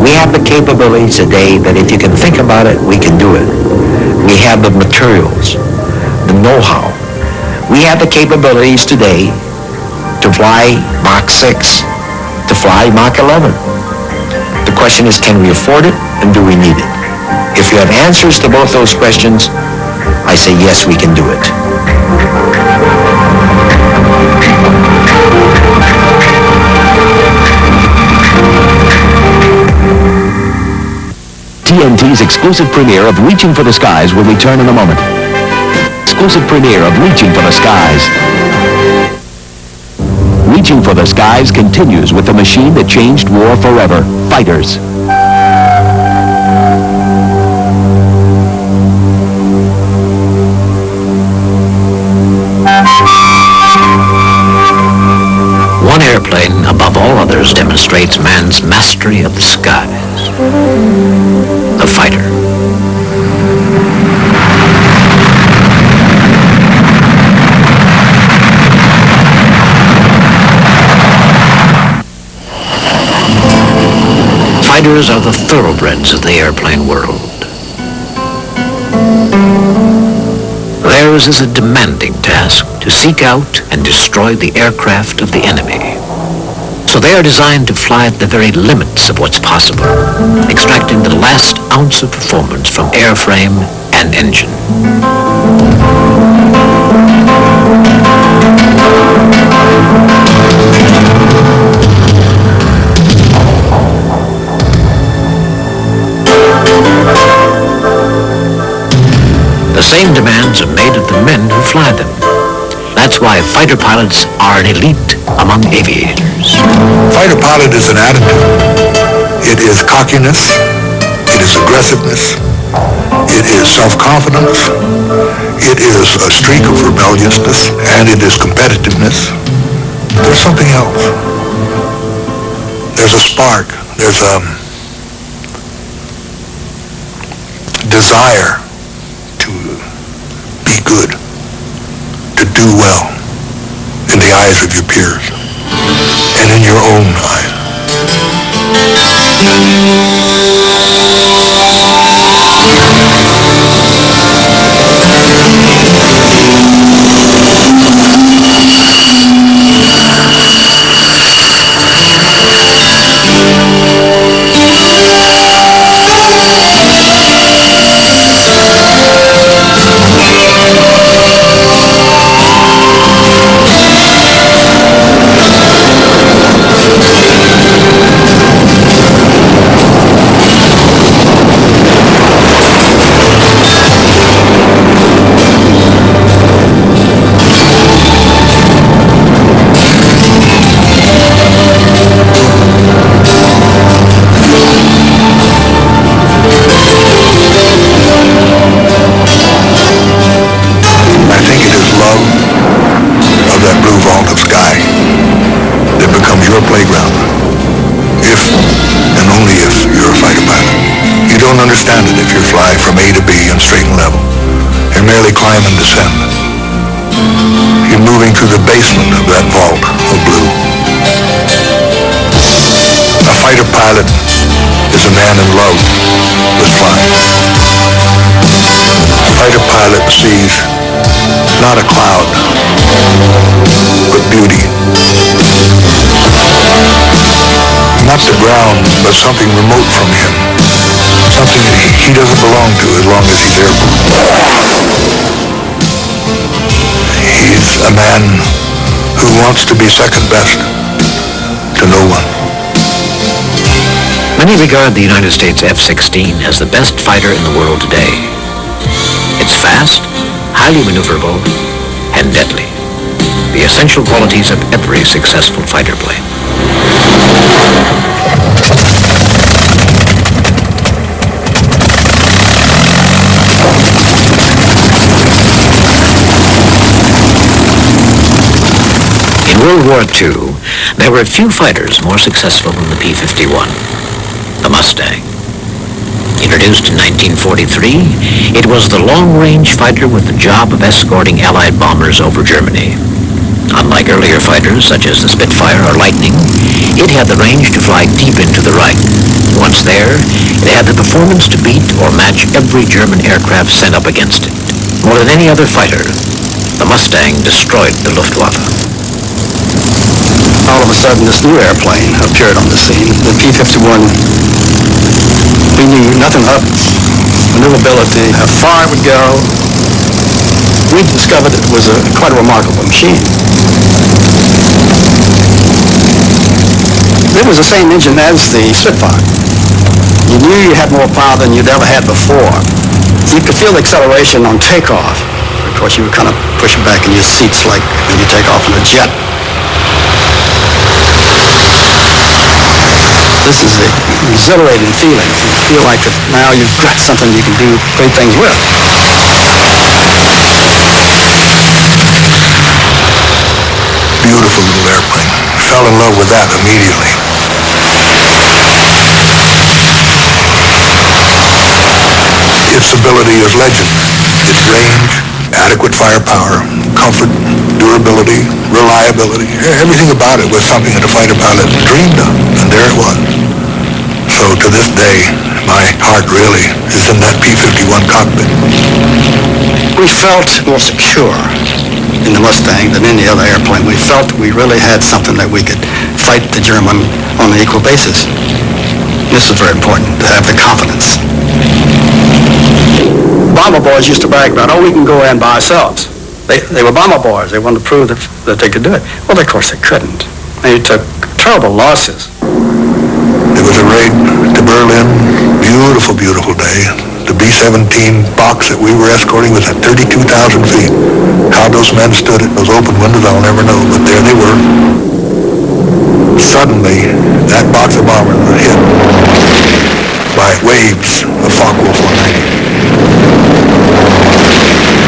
We have the capabilities today that if you can think about it, we can do it. We have the materials, the know-how. We have the capabilities today to fly Mach 6, to fly Mach 11. The question is, can we afford it and do we need it? If you have answers to both those questions, I say yes, we can do it. TNT's exclusive premiere of Reaching for the Skies will return in a moment. Exclusive premiere of Reaching for the Skies. Reaching for the Skies continues with the machine that changed war forever, fighters. One airplane, above all others, demonstrates man's mastery of the skies. The fighter. Fighters are the thoroughbreds of the airplane world. Theirs is a demanding task to seek out and destroy the aircraft of the enemy. So they are designed to fly at the very limits of what's possible, extracting the last ounce of performance from airframe and engine. The same demands are made of the men who fly them. That's why fighter pilots are an elite among aviators. Fighter pilot is an attitude. It is cockiness. It is aggressiveness. It is self-confidence. It is a streak of rebelliousness. And it is competitiveness. There's something else. There's a spark. There's a desire to be good, to do well in the eyes of your peers and in your own eyes. understand it if you're flying from A to B in straight and level. You're merely climb and descend. You're moving through the basement of that vault of blue. A fighter pilot is a man in love with flying. A fighter pilot sees not a cloud, but beauty. Not the ground, but something remote from him. Something that he doesn't belong to as long as he's airborne. He's a man who wants to be second best to no one. Many regard the United States F-16 as the best fighter in the world today. It's fast, highly maneuverable, and deadly. The essential qualities of every successful fighter plane. In World War II, there were few fighters more successful than the P-51, the Mustang. Introduced in 1943, it was the long-range fighter with the job of escorting Allied bombers over Germany. Unlike earlier fighters, such as the Spitfire or Lightning, it had the range to fly deep into the Reich. Once there, it had the performance to beat or match every German aircraft sent up against it. More than any other fighter, the Mustang destroyed the Luftwaffe. All of a sudden, this new airplane appeared on the scene, the P-51. We knew nothing of maneuverability, how far it would go. We discovered it was quite a remarkable machine. It was the same engine as the Spitfire. You knew you had more power than you'd ever had before. You could feel the acceleration on takeoff. Of course, you were kind of pushing back in your seats like when you take off in a jet. This is an exhilarating feeling. You feel like that now you've got something you can do great things with. Beautiful little airplane. Fell in love with that immediately. Its ability is legend. Its range, adequate firepower, comfort, durability, reliability, everything about it was something that a fighter pilot dreamed of, and there it was. So to this day, my heart really is in that P-51 cockpit. We felt more secure in the Mustang than any other airplane. We felt we really had something that we could fight the German on an equal basis. This is very important, to have the confidence. Bomber boys used to brag about, oh, we can go in by ourselves. They were bomber boys. They wanted to prove that they could do it. Well, of course, they couldn't. They took terrible losses. It was a raid to Berlin. Beautiful, beautiful day. The B-17 box that we were escorting was at 32,000 feet. How those men stood at those open windows, I'll never know, but there they were. Suddenly, that box of bombers was hit by waves of Focke-Wulf 190.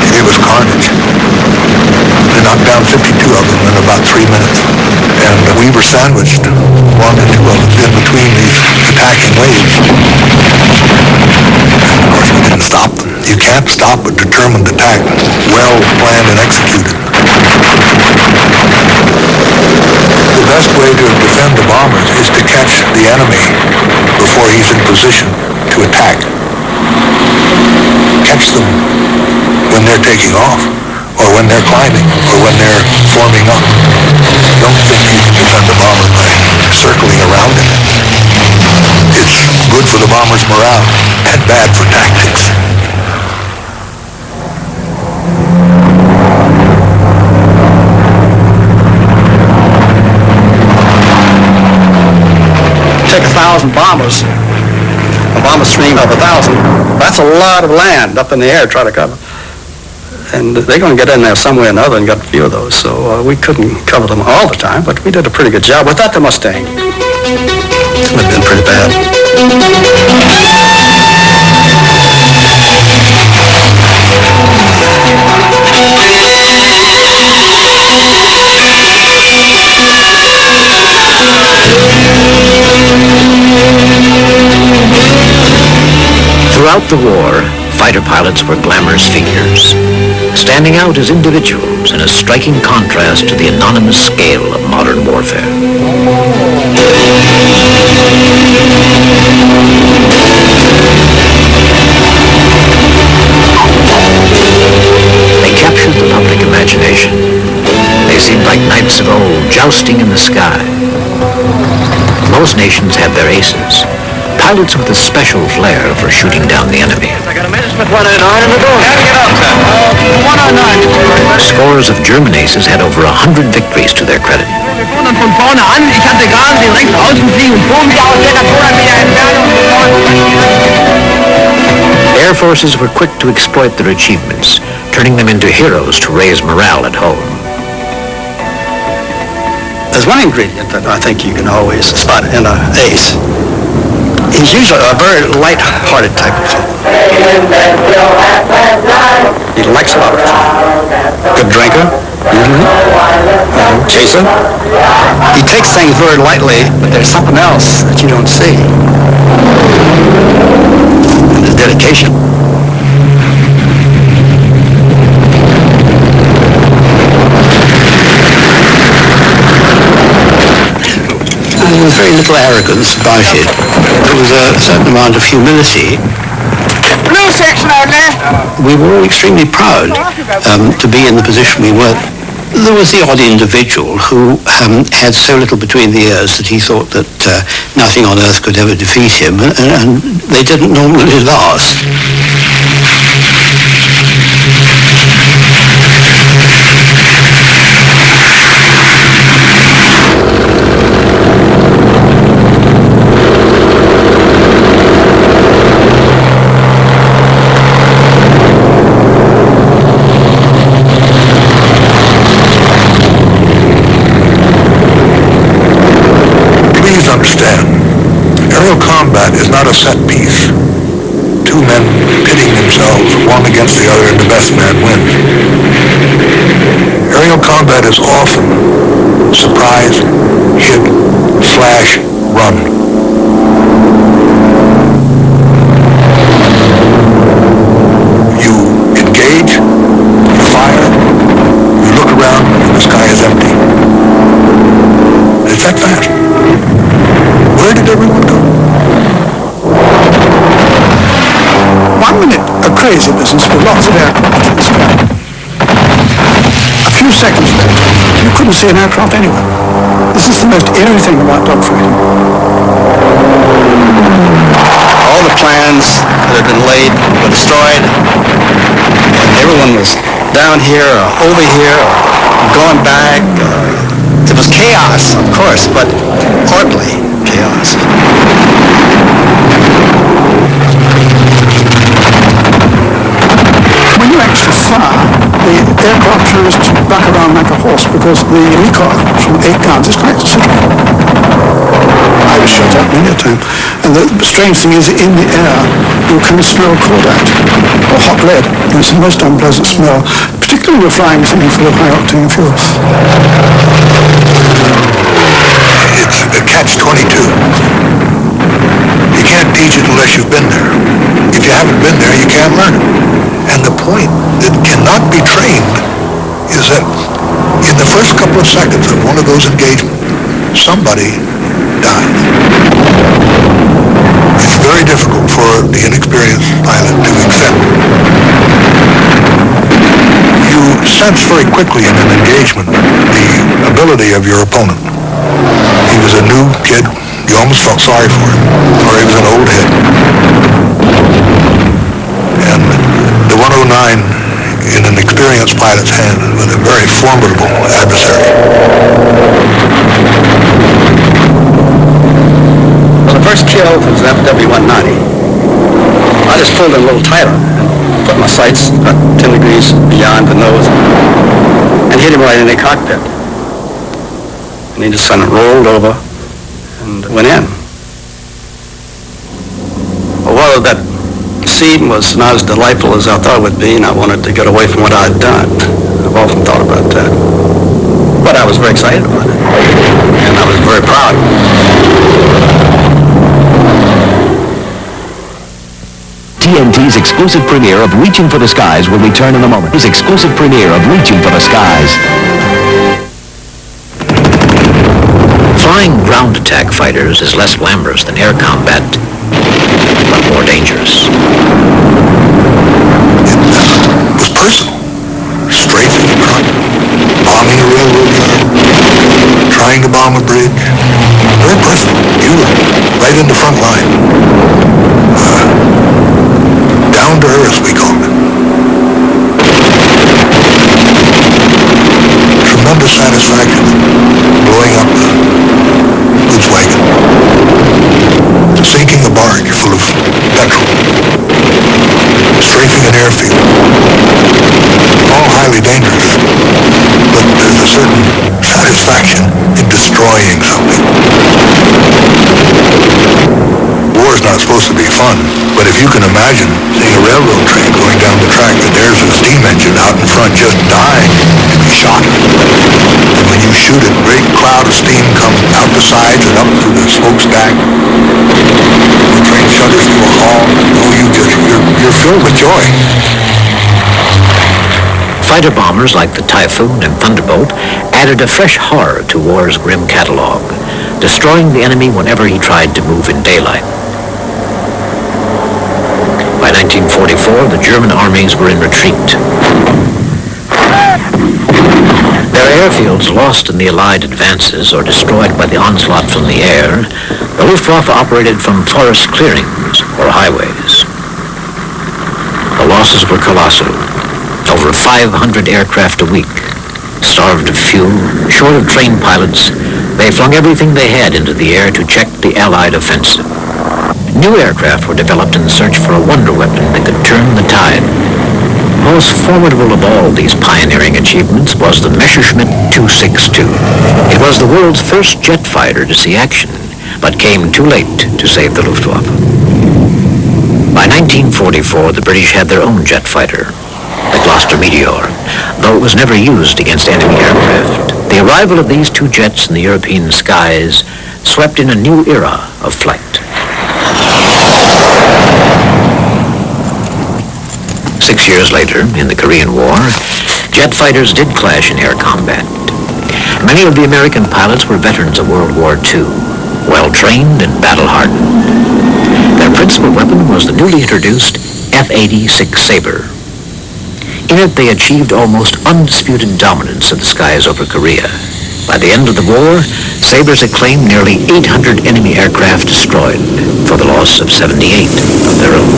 It was carnage. They knocked down 52 of them in about 3 minutes. And we were sandwiched, 1 to 2 of us, in between these attacking waves. And of course, we didn't stop them. You can't stop a determined attack, well planned and executed. The best way to defend the bombers is to catch the enemy before he's in position to attack. Catch them when they're taking off, or when they're climbing, or when they're forming up. Don't think you can defend the bomber by circling around it. It's good for the bomber's morale and bad for tactics. Take 1,000 bombers, a bomber stream of 1,000. That's a lot of land up in the air to try to cover. And they're going to get in there some way or another and got a few of those. So we couldn't cover them all the time, but we did a pretty good job. Without the Mustang, it would have been pretty bad. Throughout the war, fighter pilots were glamorous figures, standing out as individuals in a striking contrast to the anonymous scale of modern warfare. They captured the public imagination. They seemed like knights of old, jousting in the sky. Most nations have their aces, pilots with a special flair for shooting down the enemy. I got a Messerschmitt 109 in the door. How to get out, sir? Scores of German aces had over 100 victories to their credit. Und von vorne an, ich hatte gerade direkt außen fliegen, vor mir aus ca. 200 Meter Entfernung. Air forces were quick to exploit their achievements, turning them into heroes to raise morale at home. There's one ingredient that I think you can always spot in an ace. He's usually a very light-hearted type of fellow. He likes a lot of fun. Good drinker. Chaser. He takes things very lightly, but there's something else that you don't see. And his dedication. There was very little arrogance about it. There was a certain amount of humility. Blue section out there. We were all extremely proud to be in the position we were. There was the odd individual who had so little between the ears that he thought that nothing on earth could ever defeat him, and they didn't normally last. Understand, aerial combat is not a set piece. Two men pitting themselves, one against the other, and the best man wins. Aerial combat is often surprise, hit, flash, run. You engage, you fire, you look around, and the sky is empty. It's that fast. Where did everyone go? 1 minute, a crazy business with lots of aircraft in the sky. A few seconds later, you couldn't see an aircraft anywhere. This is the most eerie thing about dogfighting. All the plans that had been laid were destroyed. Everyone was down here or over here or going back. It was chaos, of course, but orderly chaos. When you actually fire, the aircraft twists back around like a horse because the recoil from 8 guns is quite considerable. I was shot at many a time, and the strange thing is, in the air, you can smell cordite or hot lead. It's the most unpleasant smell, particularly when you're flying something full of high-octane fuel. It's a catch-22. You can't teach it unless you've been there. If you haven't been there, you can't learn it. And the point that cannot be trained is that in the first couple of seconds of one of those engagements, somebody dies. It's very difficult for the inexperienced pilot to accept. You sense very quickly in an engagement the ability of your opponent. He was a new kid. You almost felt sorry for him, or he was an old head. And the 109 in an experienced pilot's hand was a very formidable adversary. Well, the first kill was an FW-190. I just pulled it a little tighter and put my sights about 10 degrees beyond the nose and hit him right in the cockpit. And he just kind of rolled over and went in. Well, whether that scene was not as delightful as I thought it would be, and I wanted to get away from what I had done. I've often thought about that. But I was very excited about it, and I was very proud. TNT's exclusive premiere of Reaching for the Skies will return in a moment. His exclusive premiere of Reaching for the Skies. Flying ground attack fighters is less glamorous than air combat, but more dangerous. It was personal. Strafing a truck, bombing a railroad yard, trying to bomb a bridge. Very personal. You were right in the front line. Down to earth, we called it. Tremendous satisfaction blowing up the goods wagon, sinking a barge full of petrol, strafing an airfield. All highly dangerous, but there's a certain satisfaction in destroying something. War is not supposed to be fun, but if you can imagine seeing a railroad train going down the track and there's a steam engine out in front just dying to be shot, and when you shoot it, a great cloud of steam comes out the sides and up through the smokestack. The train shudders to a halt. Oh, you're filled with joy. Fighter bombers like the Typhoon and Thunderbolt added a fresh horror to war's grim catalog, destroying the enemy whenever he tried to move in daylight. By 1944, the German armies were in retreat. Their airfields lost in the Allied advances or destroyed by the onslaught from the air, the Luftwaffe operated from forest clearings or highways. The losses were colossal. Over 500 aircraft a week. Starved of fuel, short of trained pilots, they flung everything they had into the air to check the Allied offensive. New aircraft were developed in the search for a wonder weapon that could turn the tide. Most formidable of all these pioneering achievements was the Messerschmitt 262. It was the world's first jet fighter to see action, but came too late to save the Luftwaffe. By 1944, the British had their own jet fighter, the Gloster Meteor, though it was never used against enemy aircraft. The arrival of these two jets in the European skies swept in a new era of flight. 6 years later, in the Korean War, jet fighters did clash in air combat. Many of the American pilots were veterans of World War II, well-trained and battle-hardened. Their principal weapon was the newly introduced F-86 Sabre. In it, they achieved almost undisputed dominance of the skies over Korea. By the end of the war, Sabres had claimed nearly 800 enemy aircraft destroyed, for the loss of 78 of their own.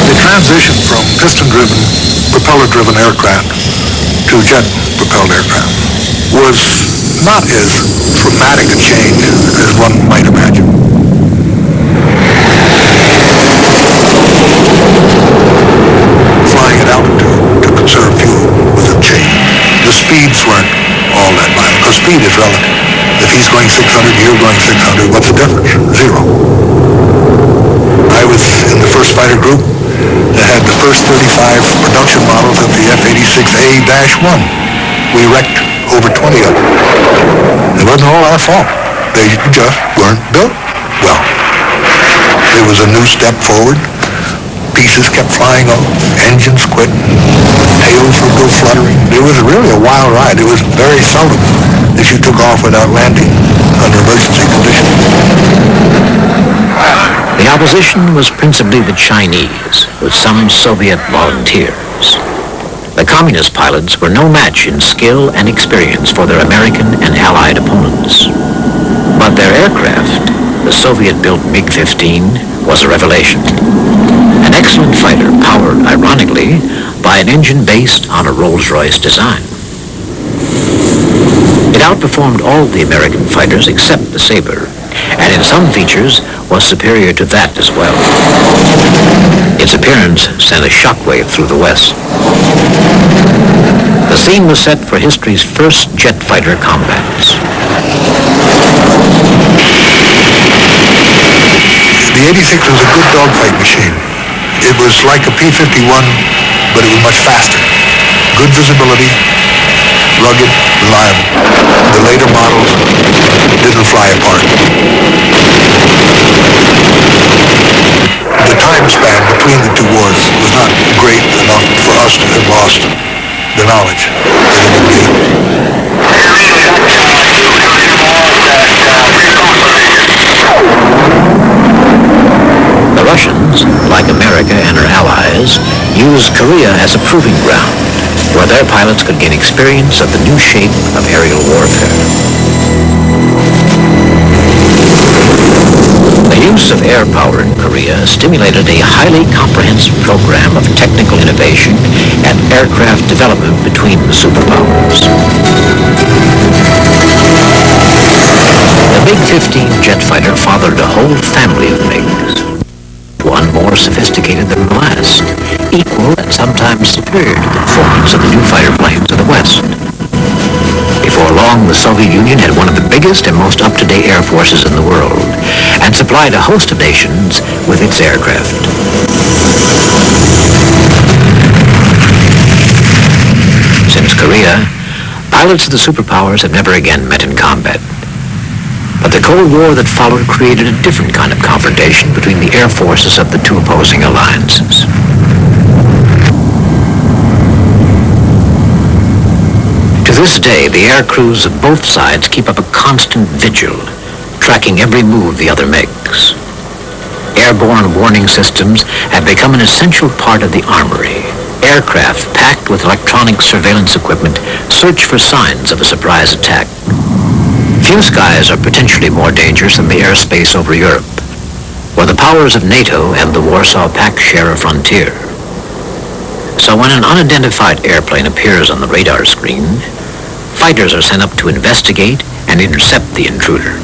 The transition from piston-driven, propeller-driven aircraft to jet-propelled aircraft was not as dramatic a change as one might imagine. Flying at altitude to conserve fuel was a change. The speeds weren't all that violent, because speed is relative. If he's going 600, you're going 600, what's the difference? Zero. I was in the first fighter group that had the first 35 production models of the F-86A-1. We wrecked over 20 of them. It wasn't all our fault. They just weren't built well. There was a new step forward. Pieces kept flying off. Engines quit. Tails would go fluttering. It was really a wild ride. It was very seldom that you took off without landing under emergency conditions. The opposition was principally the Chinese, with some Soviet volunteers. The communist pilots were no match in skill and experience for their American and Allied opponents. But their aircraft, the Soviet-built MiG-15, was a revelation. An excellent fighter powered, ironically, by an engine based on a Rolls-Royce design. It outperformed all the American fighters except the Sabre, and in some features was superior to that as well. Its appearance sent a shockwave through the West. The scene was set for history's first jet fighter combats. The 86 was a good dogfight machine. It was like a P-51, but it was much faster. Good visibility, rugged, reliable. The later models didn't fly apart. The time span between the two wars was not great enough for us to have lost the knowledge that it would be. The Russians, like America and her allies, used Korea as a proving ground where their pilots could gain experience of the new shape of aerial warfare. The use of air power in Korea stimulated a highly comprehensive program of technical innovation and aircraft development between the superpowers. The MiG-15 jet fighter fathered a whole family of MiGs, one more sophisticated than the last, equal and sometimes superior to the performance of the new fighter planes of the West. Before long, the Soviet Union had one of the biggest and most up-to-date air forces in the world, and supplied a host of nations with its aircraft. Since Korea, pilots of the superpowers have never again met in combat. But the Cold War that followed created a different kind of confrontation between the air forces of the two opposing alliances. To this day, the air crews of both sides keep up a constant vigil, tracking every move the other makes. Airborne warning systems have become an essential part of the armory. Aircraft packed with electronic surveillance equipment search for signs of a surprise attack. Few skies are potentially more dangerous than the airspace over Europe, where the powers of NATO and the Warsaw Pact share a frontier. So when an unidentified airplane appears on the radar screen, fighters are sent up to investigate and intercept the intruder.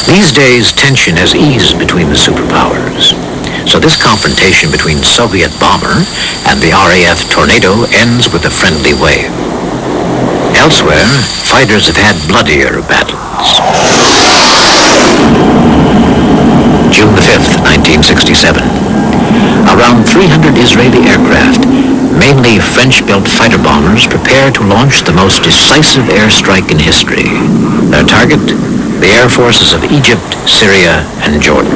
These days, tension has eased between the superpowers. So this confrontation between Soviet bomber and the RAF Tornado ends with a friendly wave. Elsewhere, fighters have had bloodier battles. June the 5th, 1967. Around 300 Israeli aircraft, mainly French-built fighter bombers, prepare to launch the most decisive airstrike in history. Their target? The air forces of Egypt, Syria, and Jordan.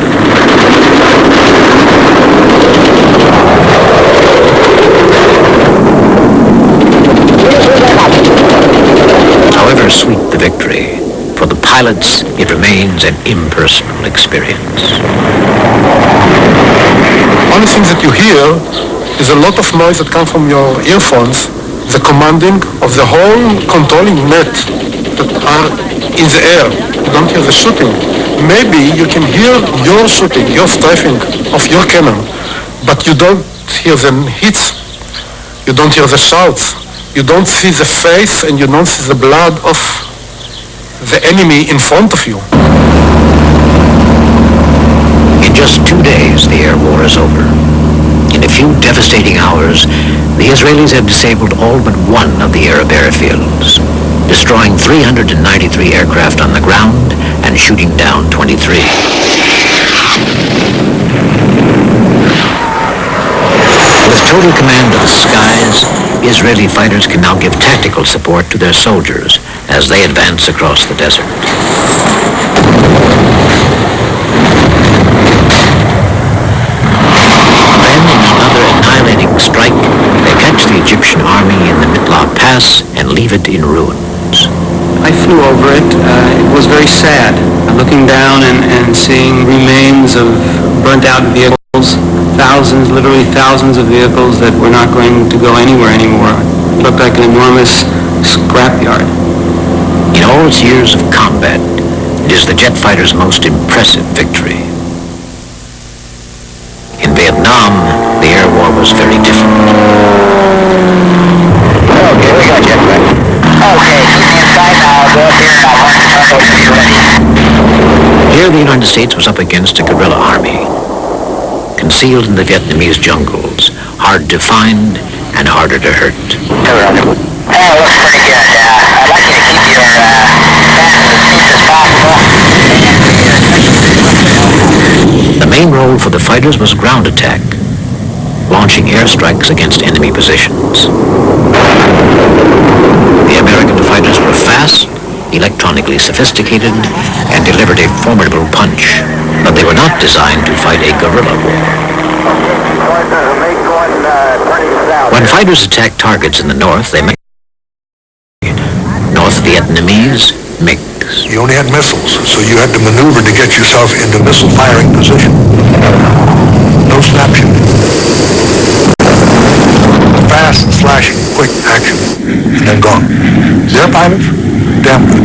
However sweet the victory, for the pilots it remains an impersonal experience. Only thing that you hear is a lot of noise that comes from your earphones, the commanding of the whole controlling net that are in the air. You don't hear the shooting. Maybe you can hear your shooting, your strafing of your cannon, but you don't hear the hits. You don't hear the shouts. You don't see the face and you don't see the blood of the enemy in front of you. In just 2 days, the air war is over. In a few devastating hours, the Israelis had disabled all but one of the Arab airfields, destroying 393 aircraft on the ground and shooting down 23. With total command of the skies, Israeli fighters can now give tactical support to their soldiers as they advance across the desert. Then, in another annihilating strike, they catch the Egyptian army in the Mitla Pass and leave it in ruins. I flew over it. It was very sad. Looking down and seeing remains of burnt-out vehicles, thousands, literally thousands of vehicles that were not going to go anywhere anymore. It looked like an enormous scrapyard. In all its years of combat, it is the jet fighter's most impressive victory. In Vietnam, the air war was very different. Okay, we got jet fighter. Okay, keep me inside now. Go up here and I'll mark the target when you're ready. Here the United States was up against a guerrilla army, concealed in the Vietnamese jungles, hard to find and harder to hurt. That looks pretty good. I'd like you to keep your fast as deep as possible. The main role for the fighters was ground attack, launching airstrikes against enemy positions. The American fighters were fast, electronically sophisticated, and delivered a formidable punch, but they were not designed to fight a guerrilla war. When fighters attacked targets in the north, they met North Vietnamese MiGs. You only had missiles, so you had to maneuver to get yourself into missile firing position. No snapshot. Fast, slashing, quick action, and then gone. Their pilots, damn good.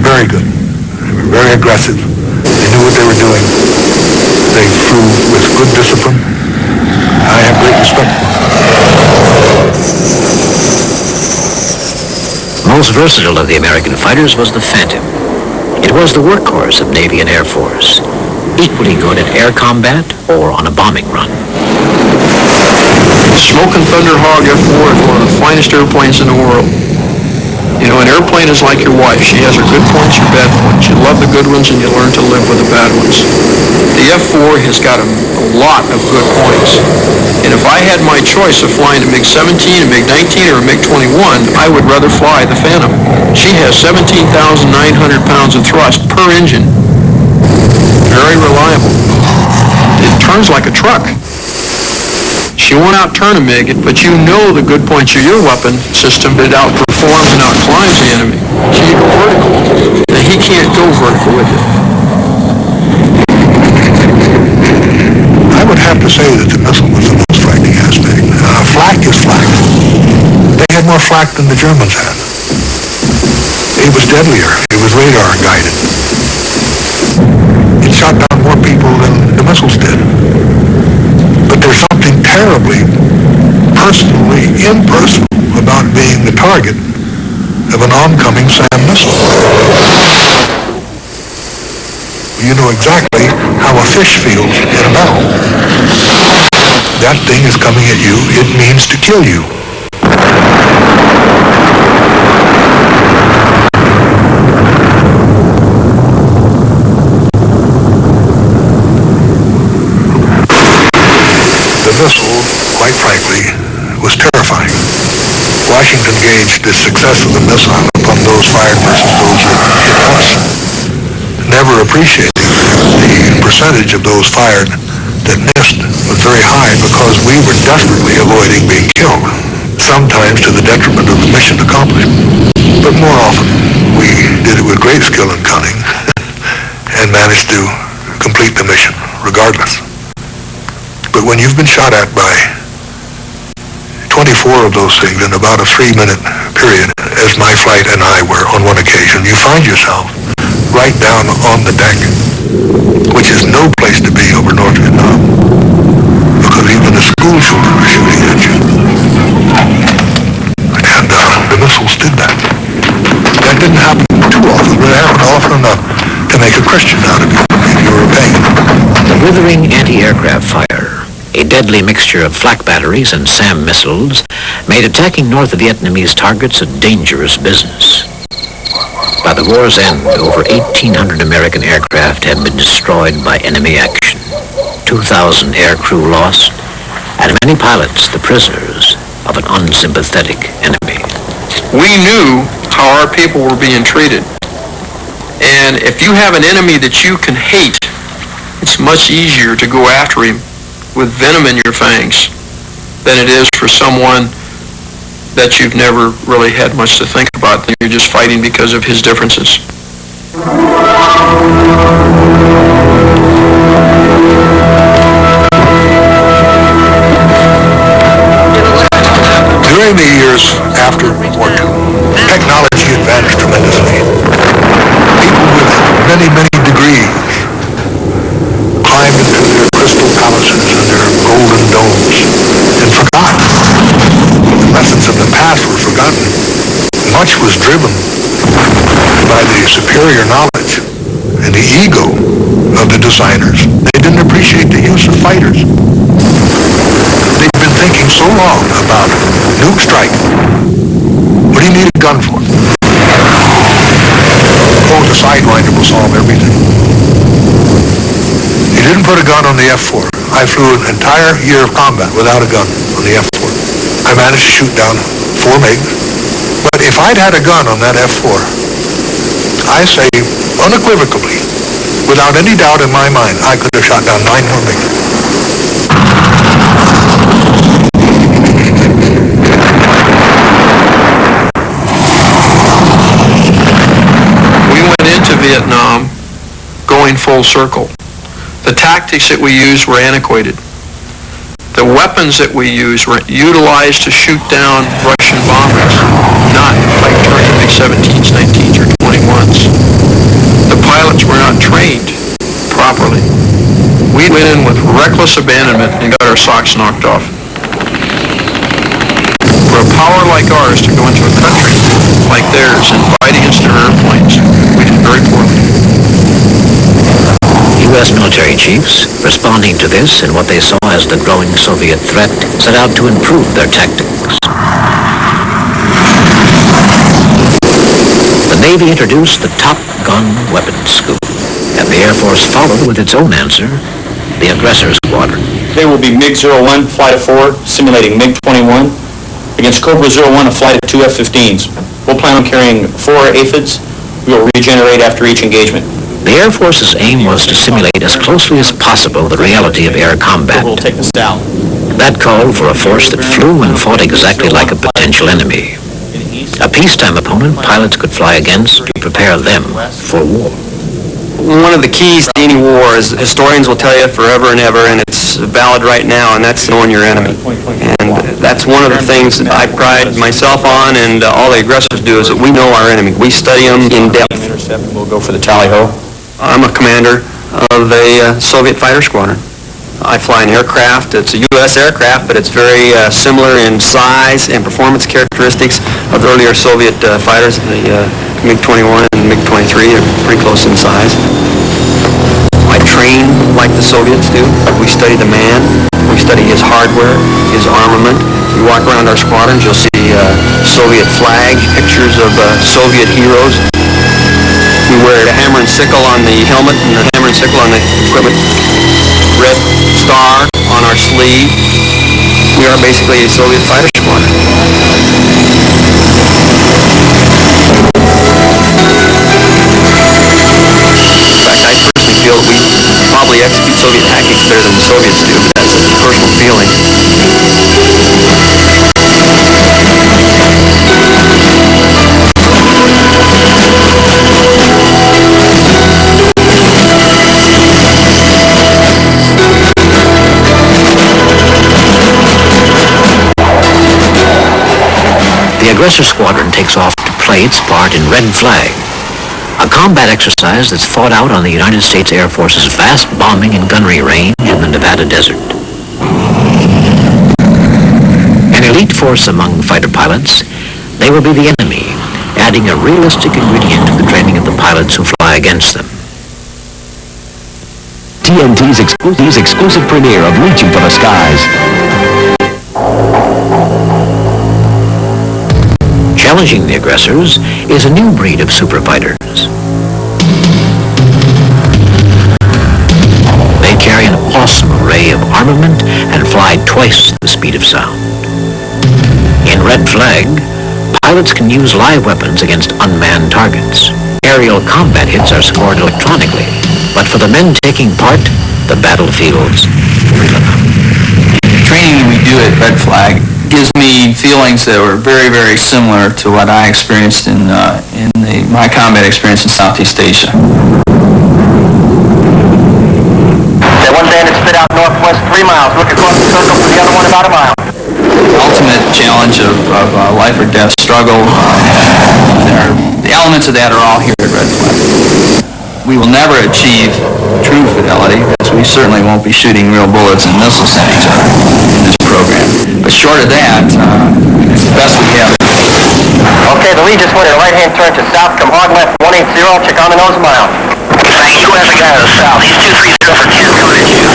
Very good. They were very aggressive. They knew what they were doing. They flew with good discipline. I have great respect for them. Most versatile of the American fighters was the Phantom. It was the workhorse of Navy and Air Force, equally good at air combat or on a bombing run. Smoking Thunderhawk F4 is one of the finest airplanes in the world. You know, an airplane is like your wife. She has her good points, your bad points. You love the good ones and you learn to live with the bad ones. The F4 has got a lot of good points. And if I had my choice of flying a MiG-17, a MiG-19, or a MiG-21, I would rather fly the Phantom. She has 17,900 pounds of thrust per engine. Very reliable. It turns like a truck. She won't out-turn a MiG, but you know the good points of your weapon system, that it outperforms and outclimbs the enemy. So you go vertical. Now he can't go vertical with it. I would have to say that the missile was the most frightening aspect. Flak is flak. They had more flak than the Germans had. It was deadlier. It was radar guided. It shot down more people than the missiles did. But there's something terribly personally impersonal about being the target of an oncoming SAM missile. You know exactly how a fish feels in a barrel. That thing is coming at you. It means to kill you. The missile, quite frankly, was terrifying. Washington gauged the success of the missile upon those fired versus those that hit us, never appreciating the percentage of those fired that missed was very high because we were desperately avoiding being killed, sometimes to the detriment of the mission accomplished. But more often, we did it with great skill and cunning and managed to complete the mission regardless. But when you've been shot at by 24 of those things in about a 3-minute period, as my flight and I were on one occasion, you find yourself right down on the deck, which is no place to be over North Vietnam, because even the school children are shooting at you. And the missiles did that. That didn't happen too often, often enough to make a Christian out of you if you're a pagan. The withering anti-aircraft fire, a deadly mixture of flak batteries and SAM missiles, made attacking North Vietnamese targets a dangerous business. By the war's end, over 1,800 American aircraft had been destroyed by enemy action, 2,000 aircrew lost, and many pilots the prisoners of an unsympathetic enemy. We knew how our people were being treated. And if you have an enemy that you can hate, it's much easier to go after him with venom in your fangs than it is for someone that you've never really had much to think about. You're just fighting because of his differences. During the years after World War II, technology advanced tremendously. People with many, many degrees climbed into their crystal palaces and their golden domes and forgot. The lessons of the past were forgotten. Much was driven by the superior knowledge and the ego of the designers. They didn't appreciate the use of fighters. They've been thinking so long about nuke strike. What do you need a gun for? Oh, the Sidewinder will solve everything. You didn't put a gun on the F-4. I flew an entire year of combat without a gun on the F-4. I managed to shoot down 4 MiGs. But if I'd had a gun on that F-4, I say unequivocally, without any doubt in my mind, I could have shot down 9 more MiGs. We went into Vietnam going full circle. The tactics that we used were antiquated. The weapons that we used were utilized to shoot down Russian bombers, not like turning MiG-17s, 19s, or 21s. The pilots were not trained properly. We went in with reckless abandonment and got our socks knocked off. For a power like ours to go into a country like theirs and fight against their airplanes, we did very poorly. U.S. military chiefs, responding to this and what they saw as the growing Soviet threat, set out to improve their tactics. The Navy introduced the Top Gun Weapons School, and the Air Force followed with its own answer, the Aggressor Squadron. Today will be MiG-01, flight of 4, simulating MiG-21, against Cobra-01, a flight of 2 F-15s. We'll plan on carrying 4 aphids. We will regenerate after each engagement. The Air Force's aim was to simulate as closely as possible the reality of air combat. We'll take this down. That called for a force that flew and fought exactly like a potential enemy. A peacetime opponent pilots could fly against to prepare them for war. One of the keys to any war, is historians will tell you forever and ever, and it's valid right now, and that's knowing your enemy. And that's one of the things that I pride myself on, and all the aggressors do, is that we know our enemy. We study them in depth. We'll go for the Tally-Ho. I'm a commander of a Soviet fighter squadron. I fly an aircraft. It's a U.S. aircraft, but it's very similar in size and performance characteristics of the earlier Soviet fighters. The MiG-21 and MiG-23 are pretty close in size. I train like the Soviets do. We study the man. We study his hardware, his armament. You walk around our squadrons, you'll see Soviet flag, pictures of Soviet heroes. We wear the hammer and sickle on the helmet and the hammer and sickle on the equipment. Red star on our sleeve. We are basically a Soviet fighter squadron. In fact, I personally feel that we probably execute Soviet tactics better than the Soviets do, but that's a personal feeling. The Aggressor Squadron takes off to play its part in Red Flag, a combat exercise that's fought out on the United States Air Force's vast bombing and gunnery range in the Nevada desert. An elite force among fighter pilots, they will be the enemy, adding a realistic ingredient to the training of the pilots who fly against them. TNT's exclusive premiere of Reaching for the Skies. Challenging the aggressors is a new breed of superfighters. They carry an awesome array of armament and fly twice the speed of sound. In Red Flag, pilots can use live weapons against unmanned targets. Aerial combat hits are scored electronically, but for the men taking part, the battlefields thrill them. Training we do at Red Flag gives me feelings that were very, very similar to what I experienced in my combat experience in Southeast Asia. That one bandit spit out northwest 3 miles. Look across the circle for the other one about a mile. Ultimate challenge of life or death struggle. The elements of that are all here at Red Flag. We will never achieve true fidelity, because we certainly won't be shooting real bullets and missiles at each other in this program. But short of that, it's the best we have. Okay, the lead just went a right-hand turn to south. Come hard left 180. Check on the nose a mile. You have the guy to the south. He's 230 for 10 coming at you.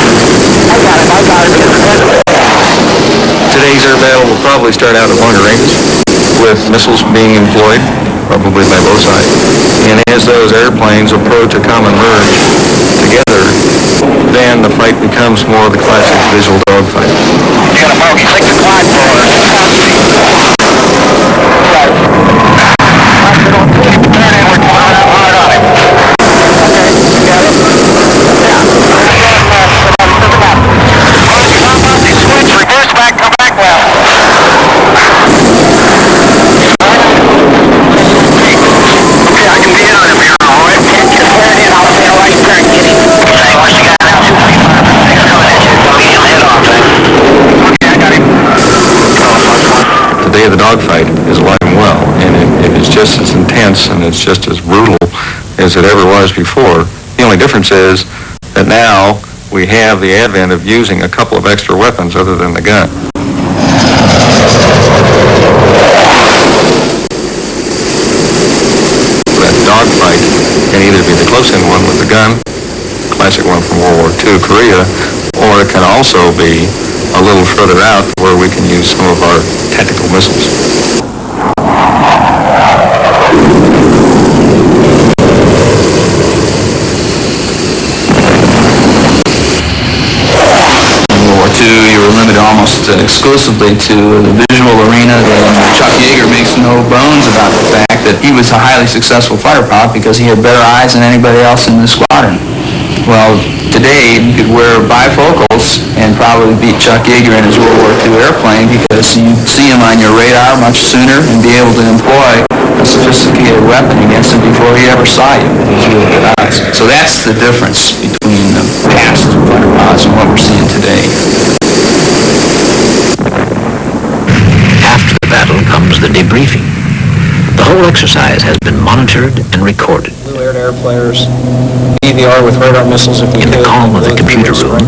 I got it. Today's air battle will probably start out at longer ranges, with missiles being employed, probably by both sides. And as those airplanes approach a common merge together, then the fight becomes more of the classic visual dogfight. You got a bogey. Take the glide forward. Reverse back, come back left. Okay, I can be on him here, all right? Just turn in, I'll stay right there and get him. Okay, watch the guy now, 235. Coming at you, immediately head off, Okay, I got him. Today the dogfight is alive and well, and it is just as intense and it's just as brutal as it ever was before. The only difference is that now we have the advent of using a couple of extra weapons other than the gun. That dogfight can either be the close-in one with the gun, classic one from World War II, Korea, or it can also be a little further out where we can use some of our tactical missiles. You were limited almost exclusively to the visual arena. Chuck Yeager makes no bones about the fact that he was a highly successful fighter pilot because he had better eyes than anybody else in the squadron. Well, today you could wear bifocals and probably beat Chuck Yeager in his World War II airplane because you'd see him on your radar much sooner and be able to employ a sophisticated weapon against him before he ever saw you with his really good eyes. So that's the difference between the past fighter pilots and what we're seeing today. After the battle comes the debriefing. The whole exercise has been monitored and recorded. Blue air players, DVR with radar missiles. In the calm of the computer room,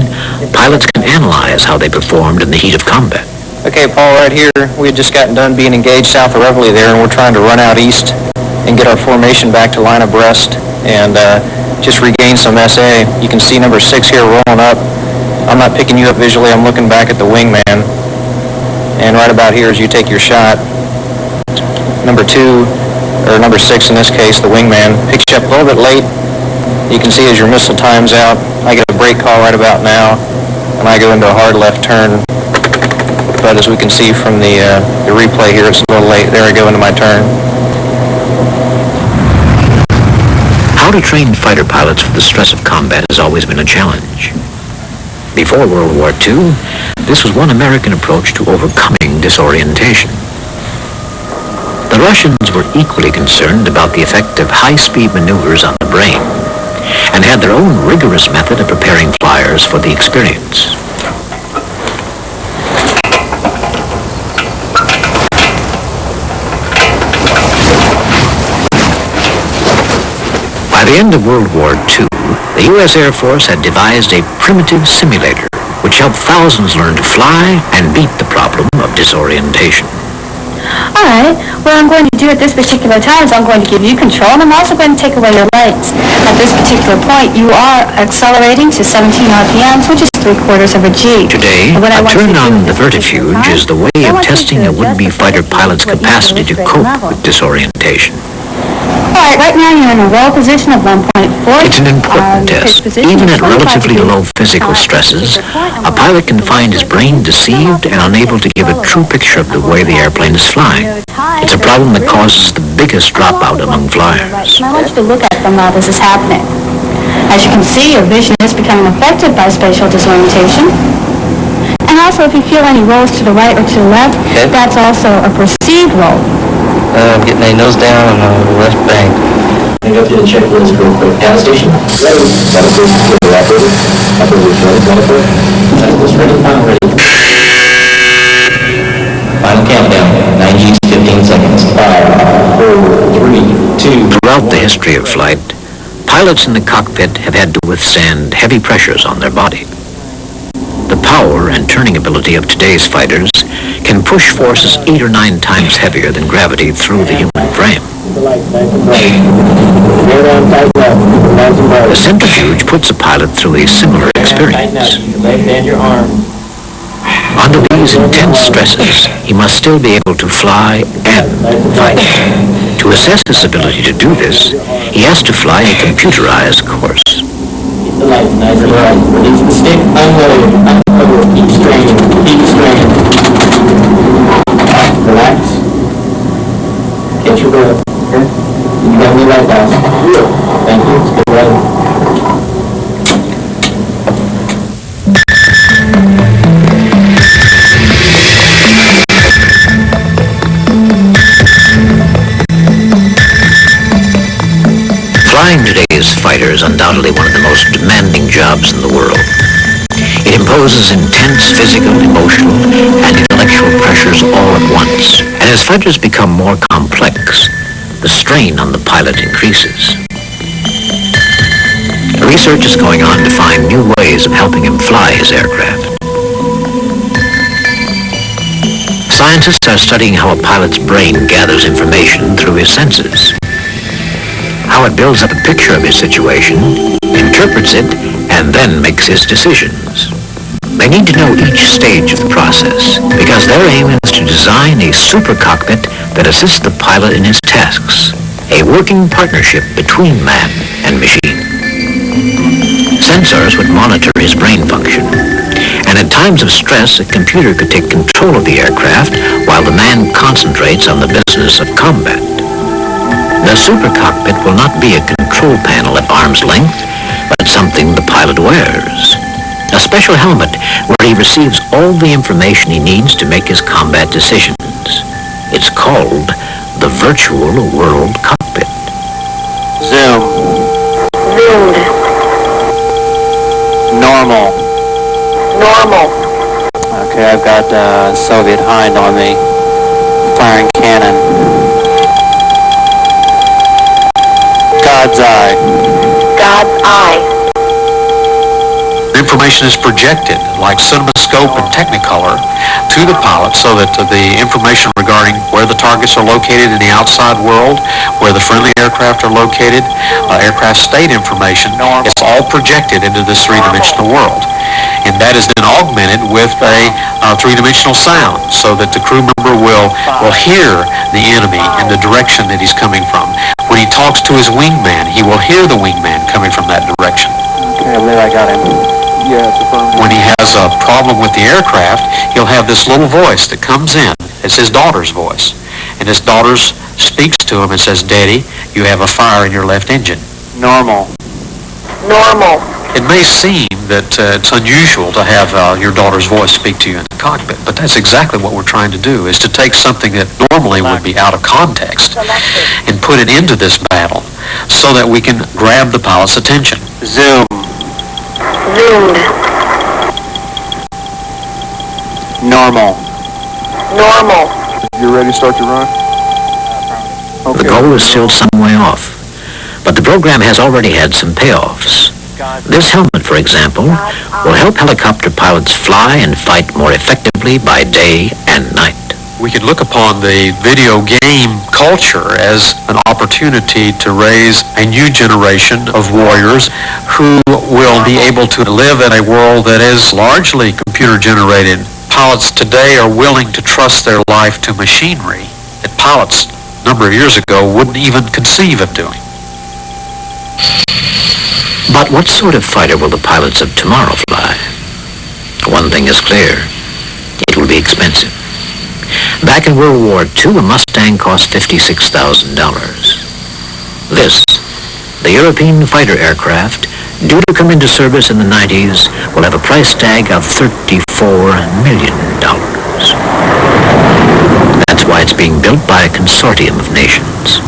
pilots can analyze how they performed in the heat of combat. Okay, Paul, right here, we had just gotten done being engaged south of Reveille there, and we're trying to run out east and get our formation back to line abreast and just regain some SA. You can see number 6 here rolling up. I'm not picking you up visually, I'm looking back at the wingman. And right about here as you take your shot, number 2, or number 6 in this case, the wingman, picks you up a little bit late. You can see as your missile time's out, I get a brake call right about now, and I go into a hard left turn. But as we can see from the replay here, it's a little late. There I go into my turn. How to train fighter pilots for the stress of combat has always been a challenge. Before World War II, this was one American approach to overcoming disorientation. The Russians were equally concerned about the effect of high-speed maneuvers on the brain, and had their own rigorous method of preparing flyers for the experience. By the end of World War II, the U.S. Air Force had devised a primitive simulator which helped thousands learn to fly and beat the problem of disorientation. All right. What I'm going to do at this particular time is I'm going to give you control, and I'm also going to take away your lights. At this particular point, you are accelerating to 17 RPMs, which is 3/4 of a G. Today, a turn on the vertifuge is the way of testing a would-be fighter pilot's capacity to cope with disorientation. All right, right now you're in a roll position of 1.4. It's an important test. Even at relatively low physical stresses, a pilot can find his brain deceived and unable to give a true picture of the way the airplane is flying. It's a problem that causes the biggest dropout among flyers. I want you to look at them while this is happening. As you can see, your vision is becoming affected by spatial disorientation. And also, if you feel any rolls to the right or to the left, that's also a perceived roll. I'm getting a nose down on the left bank. Let me go through the checklist real quick. Down station. Ready. That'll go to the operator. Operator's ready. Jennifer. Checklist ready. Final ready. Final countdown. 90 to 15 seconds. 5, 4, 3, 2. Throughout the history of flight, pilots in the cockpit have had to withstand heavy pressures on their body. The power and turning ability of today's fighters can push forces 8 or 9 times heavier than gravity through the human frame. The centrifuge puts a pilot through a similar experience. Under these intense stresses, he must still be able to fly and fight. To assess his ability to do this, he has to fly a computerized course. The lights nice and bright. Release the stick, unload it, uncover it, keep straining, keep straining. Relax. Catch your breath. Okay? You got me right now. Thank you. Let's get ready. Flying today's fighter is undoubtedly one of the most demanding jobs in the world. It imposes intense physical, emotional, and intellectual pressures all at once. And as fighters become more complex, the strain on the pilot increases. Research is going on to find new ways of helping him fly his aircraft. Scientists are studying how a pilot's brain gathers information through his senses, how it builds up a picture of his situation, interprets it, and then makes his decisions. They need to know each stage of the process, because their aim is to design a super cockpit that assists the pilot in his tasks, a working partnership between man and machine. Sensors would monitor his brain function, and at times of stress, a computer could take control of the aircraft while the man concentrates on the business of combat. The super cockpit will not be a control panel at arm's length, but something the pilot wears. A special helmet where he receives all the information he needs to make his combat decisions. It's called the Virtual World Cockpit. Zoom. Zoomed. Normal. Normal. Okay, I've got Soviet Hind on me. Firing cannon. God's eye. God's eye. Information is projected, like CinemaScope and Technicolor, to the pilot so that the information regarding where the targets are located in the outside world, where the friendly aircraft are located, aircraft state information, it's all projected into this three-dimensional world. And that is then augmented with a three-dimensional sound so that the crew member will hear the enemy in the direction that he's coming from. When he talks to his wingman, he will hear the wingman coming from that direction. Okay, I believe I got him. When he has a problem with the aircraft, he'll have this little voice that comes in. It's his daughter's voice. And his daughter speaks to him and says, "Daddy, you have a fire in your left engine." Normal. Normal. It may seem that it's unusual to have your daughter's voice speak to you in the cockpit, but that's exactly what we're trying to do, is to take something that normally would be out of context and put it into this battle so that we can grab the pilot's attention. Zoom. Zoomed. Normal. Normal. You ready to start your run? The goal is still some way off, but the program has already had some payoffs. This helmet, for example, will help helicopter pilots fly and fight more effectively by day and night. We could look upon the video game culture as an opportunity to raise a new generation of warriors who will be able to live in a world that is largely computer generated. Pilots today are willing to trust their life to machinery that pilots a number of years ago wouldn't even conceive of doing. But what sort of fighter will the pilots of tomorrow fly? One thing is clear. It will be expensive. Back in World War II, a Mustang cost $56,000. This, the European fighter aircraft, due to come into service in the 90s, will have a price tag of $34 million. That's why it's being built by a consortium of nations.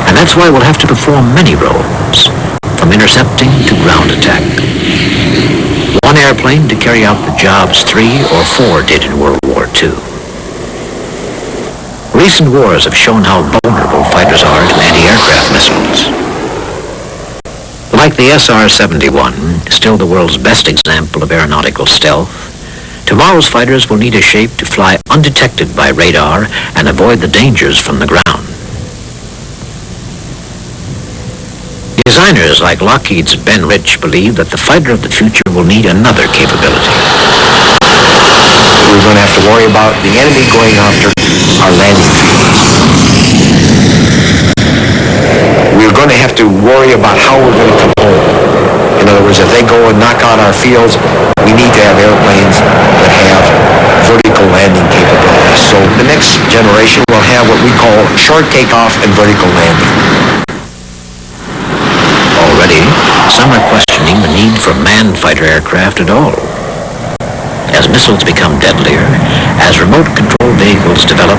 And that's why we'll have to perform many roles, from intercepting to ground attack. One airplane to carry out the jobs 3 or 4 did in World War II. Recent wars have shown how vulnerable fighters are to anti-aircraft missiles. Like the SR-71, still the world's best example of aeronautical stealth, tomorrow's fighters will need a shape to fly undetected by radar and avoid the dangers from the ground. Designers like Lockheed's Ben Rich believe that the fighter of the future will need another capability. We're going to have to worry about the enemy going after our landing fields. We're going to have to worry about how we're going to come home. In other words, if they go and knock out our fields, we need to have airplanes that have vertical landing capabilities. So the next generation will have what we call short takeoff and vertical landing. Already, some are questioning the need for manned fighter aircraft at all. As missiles become deadlier, as remote control vehicles develop,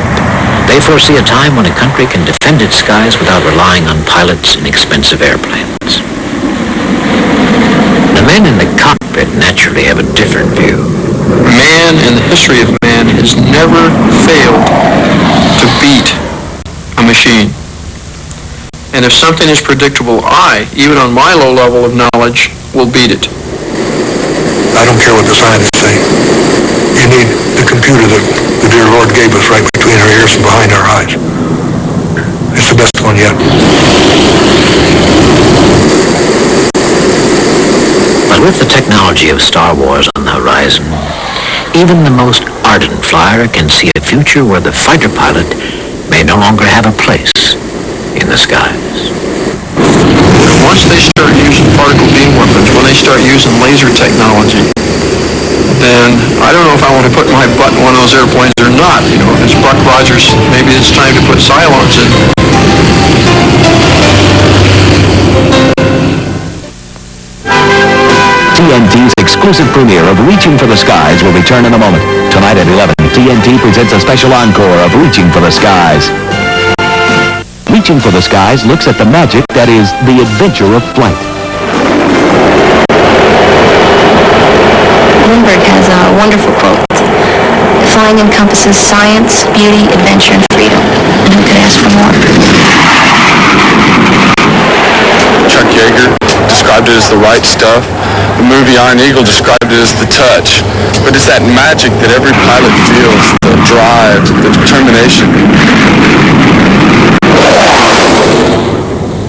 they foresee a time when a country can defend its skies without relying on pilots in expensive airplanes. The men in the cockpit naturally have a different view. Man in the history of man has never failed to beat a machine. And if something is predictable, I, even on my low level of knowledge, will beat it. I don't care what the scientists say. You need the computer that the dear Lord gave us right between our ears and behind our eyes. It's the best one yet. But with the technology of Star Wars on the horizon, even the most ardent flyer can see a future where the fighter pilot may no longer have a place in the skies. Once they start using particle beam weapons, when they start using laser technology, then I don't know if I want to put my butt in one of those airplanes or not. You know, if it's Buck Rogers, maybe it's time to put Cylons in. TNT's exclusive premiere of Reaching for the Skies will return in a moment. Tonight at 11, TNT presents a special encore of Reaching for the Skies. Reaching for the Skies looks at the magic that is the adventure of flight. Lindbergh has a wonderful quote. Flying encompasses science, beauty, adventure, and freedom. And who could ask for more? Chuck Yeager described it as the right stuff. The movie Iron Eagle described it as the touch. But it's that magic that every pilot feels, the drive, the determination.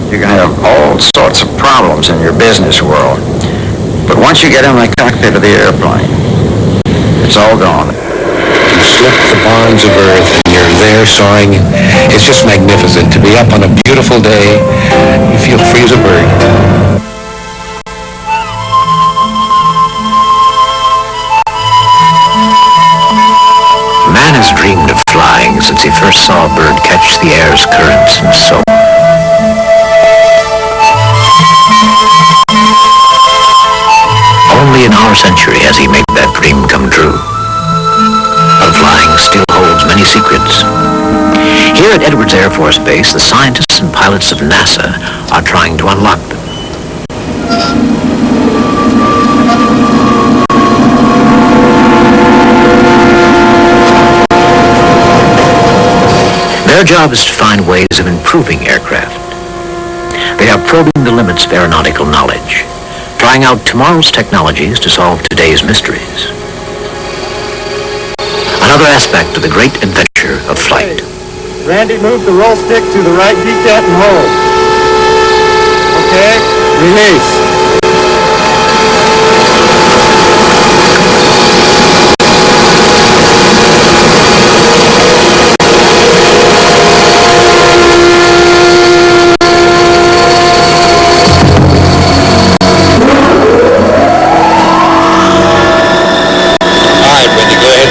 You're going to have all sorts of problems in your business world. But once you get in the cockpit of the airplane, it's all gone. You slip the bonds of earth and you're there soaring. It's just magnificent to be up on a beautiful day. You feel free as a bird. Man has dreamed of flying since he first saw a bird catch the air's currents and soar. Only in our century has he made that dream come true. But flying still holds many secrets. Here at Edwards Air Force Base, the scientists and pilots of NASA are trying to unlock them. Their job is to find ways of improving aircraft. They are probing the limits of aeronautical knowledge, trying out tomorrow's technologies to solve today's mysteries. another aspect of the great adventure of flight. Randy, move the roll stick to the right decat and hold. Okay, release.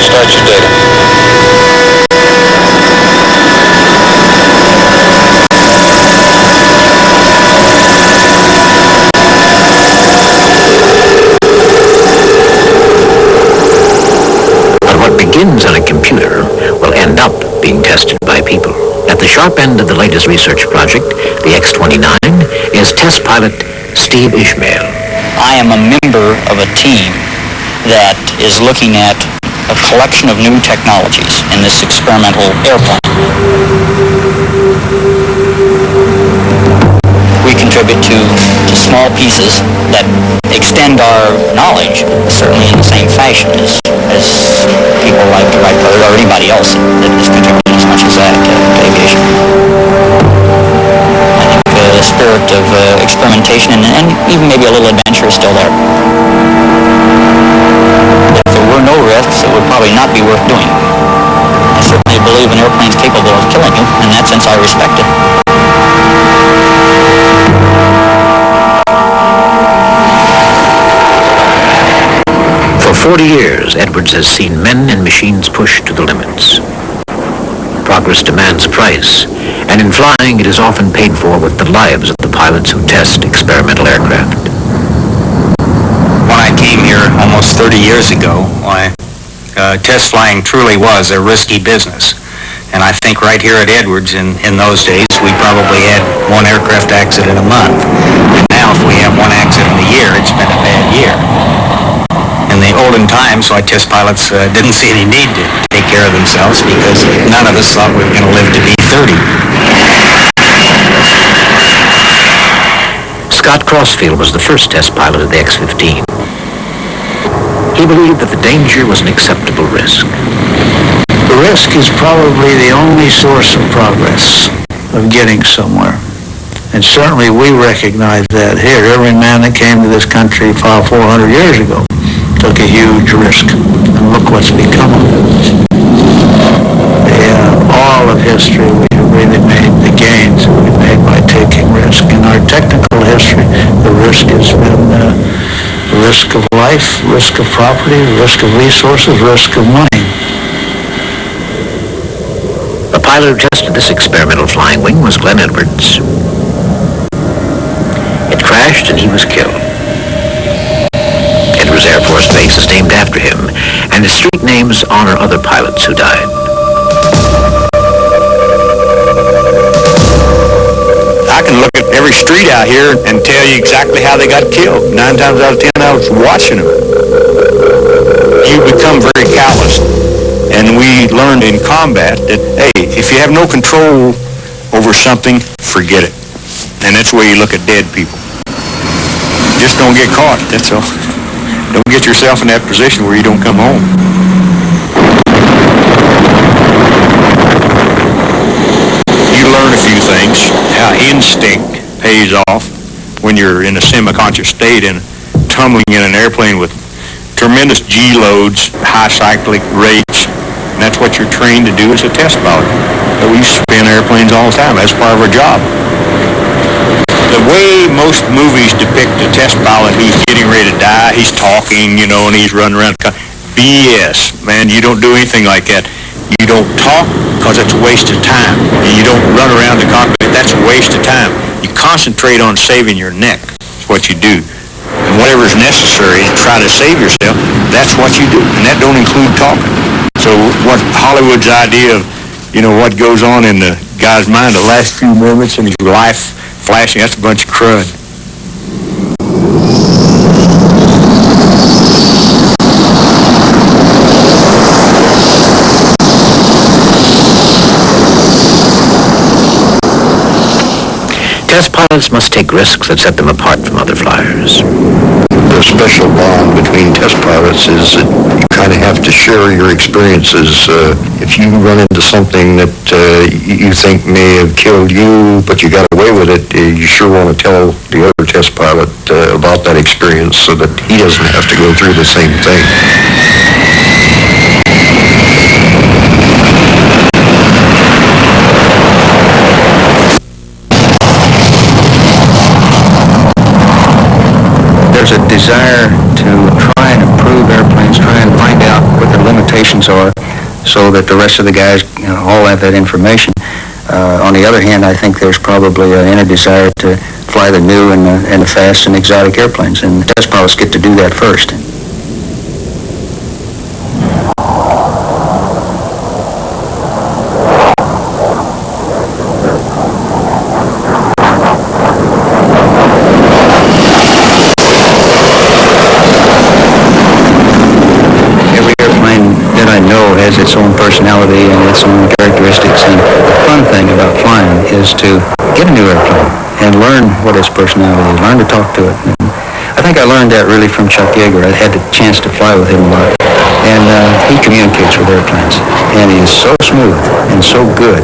Start your data. But what begins on a computer will end up being tested by people. At the sharp end of the latest research project, the X-29, is test pilot Steve Ishmael. I am a member of a team that is looking at a collection of new technologies in this experimental airplane. We contribute to small pieces that extend our knowledge, certainly in the same fashion as people like Wright Brothers or anybody else that has contributed as much as that to aviation. I think the spirit of experimentation and even maybe a little adventure is still there. If there were no risks, it would probably not be worth doing. I certainly believe an airplane's capable of killing you. In that sense, I respect it. For 40 years, Edwards has seen men and machines pushed to the limits. Progress demands a price, and in flying, it is often paid for with the lives of the pilots who test experimental aircraft. When I came here almost 30 years ago, test flying truly was a risky business. And I think right here at Edwards in those days, we probably had one aircraft accident a month. And now if we have one accident a year, it's been a bad year. In the olden times, test pilots didn't see any need to take care of themselves because none of us thought we were going to live to be 30. Scott Crossfield was the first test pilot of the X-15. He believed that the danger was an acceptable risk. The risk is probably the only source of progress, of getting somewhere. And certainly we recognize that here. Every man that came to this country 400 years ago took a huge risk. And look what's become of it. All of history, we have really made the gains that we've made by taking risk. In our technical history, the risk has been risk of life, risk of property, risk of resources, risk of money. The pilot who tested this experimental flying wing was Glenn Edwards. It crashed and he was killed. Edwards Air Force Base is named after him, and his street names honor other pilots who died. I can look at every street out here and tell you exactly how they got killed. 9 times out of 10, I was watching them. You become very callous. And we learned in combat that, hey, if you have no control over something, forget it. And that's the way you look at dead people. Just don't get caught, that's all. Don't get yourself in that position where you don't come home. You learn a few things, how instinct pays off when you're in a semi-conscious state and tumbling in an airplane with tremendous G loads, high cyclic rates, and that's what you're trained to do as a test pilot. So we spin airplanes all the time. That's part of our job. The way most movies depict a test pilot, he's getting ready to die, he's talking, and he's running around. BS, man, you don't do anything like that. You don't talk because it's a waste of time. And you don't run around the cockpit. That's a waste of time. You concentrate on saving your neck. That's what you do. And whatever is necessary to try to save yourself, that's what you do. And that don't include talking. So what Hollywood's idea of, what goes on in the guy's mind the last few moments in his life flashing, that's a bunch of crud. Test pilots must take risks that set them apart from other flyers. The special bond between test pilots is that you kind of have to share your experiences. If you run into something that you think may have killed you, but you got away with it, you sure want to tell the other test pilot about that experience so that he doesn't have to go through the same thing. There's a desire to try and improve airplanes, try and find out what their limitations are so that the rest of the guys all have that information. On the other hand, I think there's probably an inner desire to fly the new and the fast and exotic airplanes, and the test pilots get to do that first. Has its own personality and its own characteristics, and the fun thing about flying is to get a new airplane and learn what its personality is, learn to talk to it. And I think I learned that really from Chuck Yeager. I had the chance to fly with him a lot, and he communicates with airplanes, and he is so smooth and so good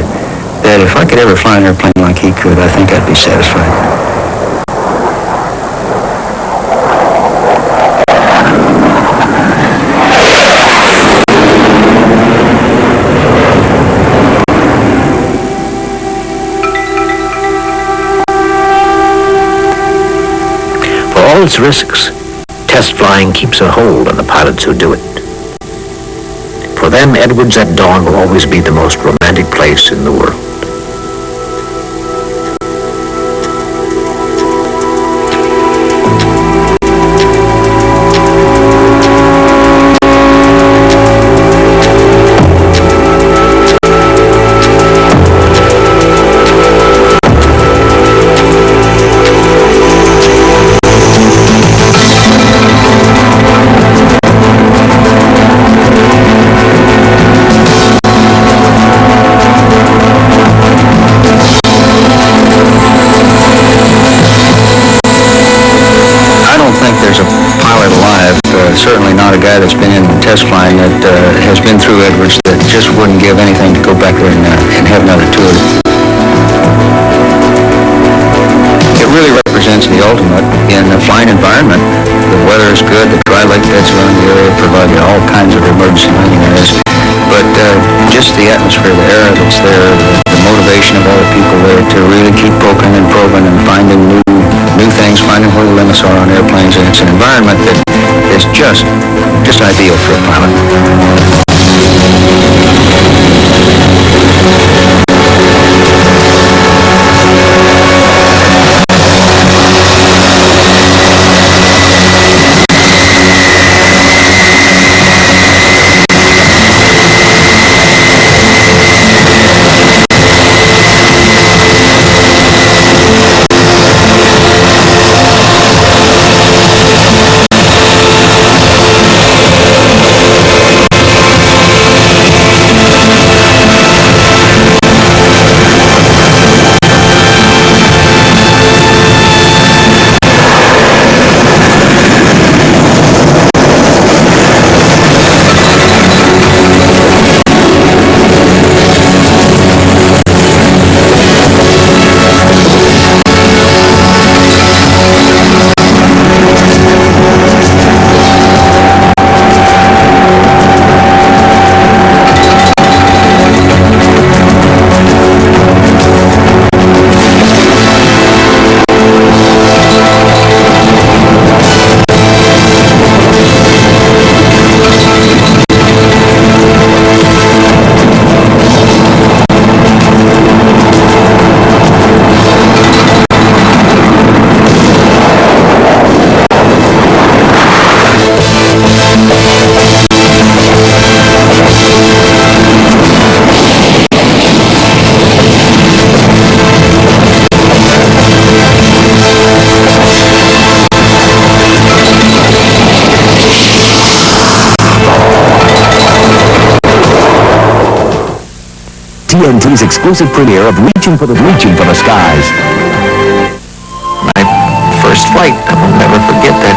that if I could ever fly an airplane like he could, I think I'd be satisfied. all its risks, test flying keeps a hold on the pilots who do it. For them, Edwards at dawn will always be the most romantic place in the world. Certainly not a guy that's been in test flying that has been through Edwards that just wouldn't give anything to go back there and have another tour. It really represents the ultimate in a flying environment. The weather is good, the dry lake beds around the area provide you all kinds of emergency landing areas. But just the atmosphere, the air that's there, the motivation of all the people there to really keep poking and probing and finding new things, finding where the limits are on airplanes, and it's an environment that is just ideal for a pilot. TNT's exclusive premiere of Reaching for the Skies. My first flight, I will never forget that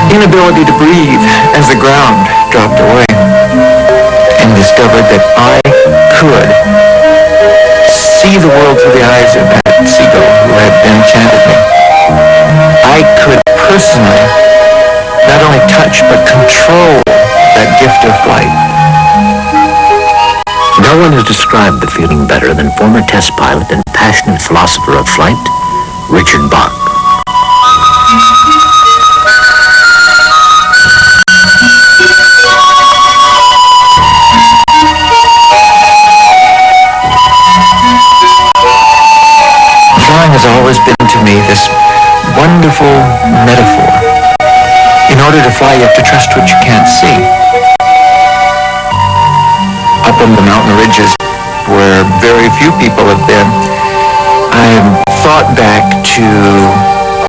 inability to breathe as the ground dropped away and discovered that I could see the world through the eyes of that seagull who had enchanted me. I could personally not only touch but control that gift of flight. No one has described the feeling better than former test pilot and passionate philosopher of flight, Richard Bach. Flying has always been to me this wonderful metaphor. In order to fly, you have to trust what you can't see. Up on the mountain ridges where very few people have been, I thought back to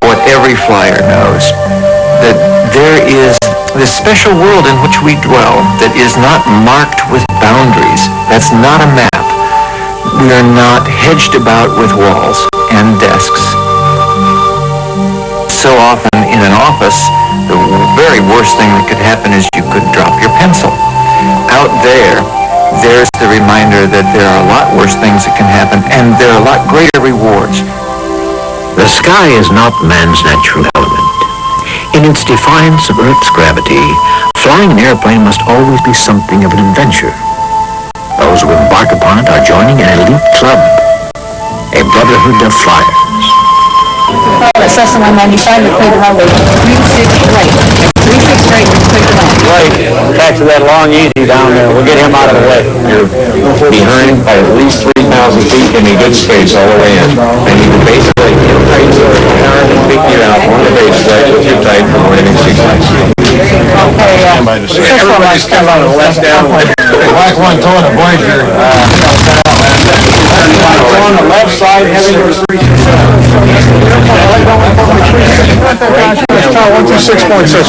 what every flyer knows, that there is this special world in which we dwell that is not marked with boundaries. That's not a map. We are not hedged about with walls and desks. So often in an office, the very worst thing that could happen is you could drop your pencil. Out there, there's the reminder that there are a lot worse things that can happen, and there are a lot greater rewards. The sky is not man's natural element. In its defiance of Earth's gravity, flying an airplane must always be something of an adventure. Those who embark upon it are joining an elite club, a brotherhood of flyers. At Cessna 195, we cleared the runway 36 right. 36 right, we cleared the runway. Right, back to that long easy down there. We'll get him out of the way. You're behind by at least 3,000 feet in a good space all the way in. And you can basically tighten your arm and pick you out on the base right with your tight for landing sequence. Okay, Everybody's come on the left down. Black one towing a Voyager. On the left side, heavy to 126.6,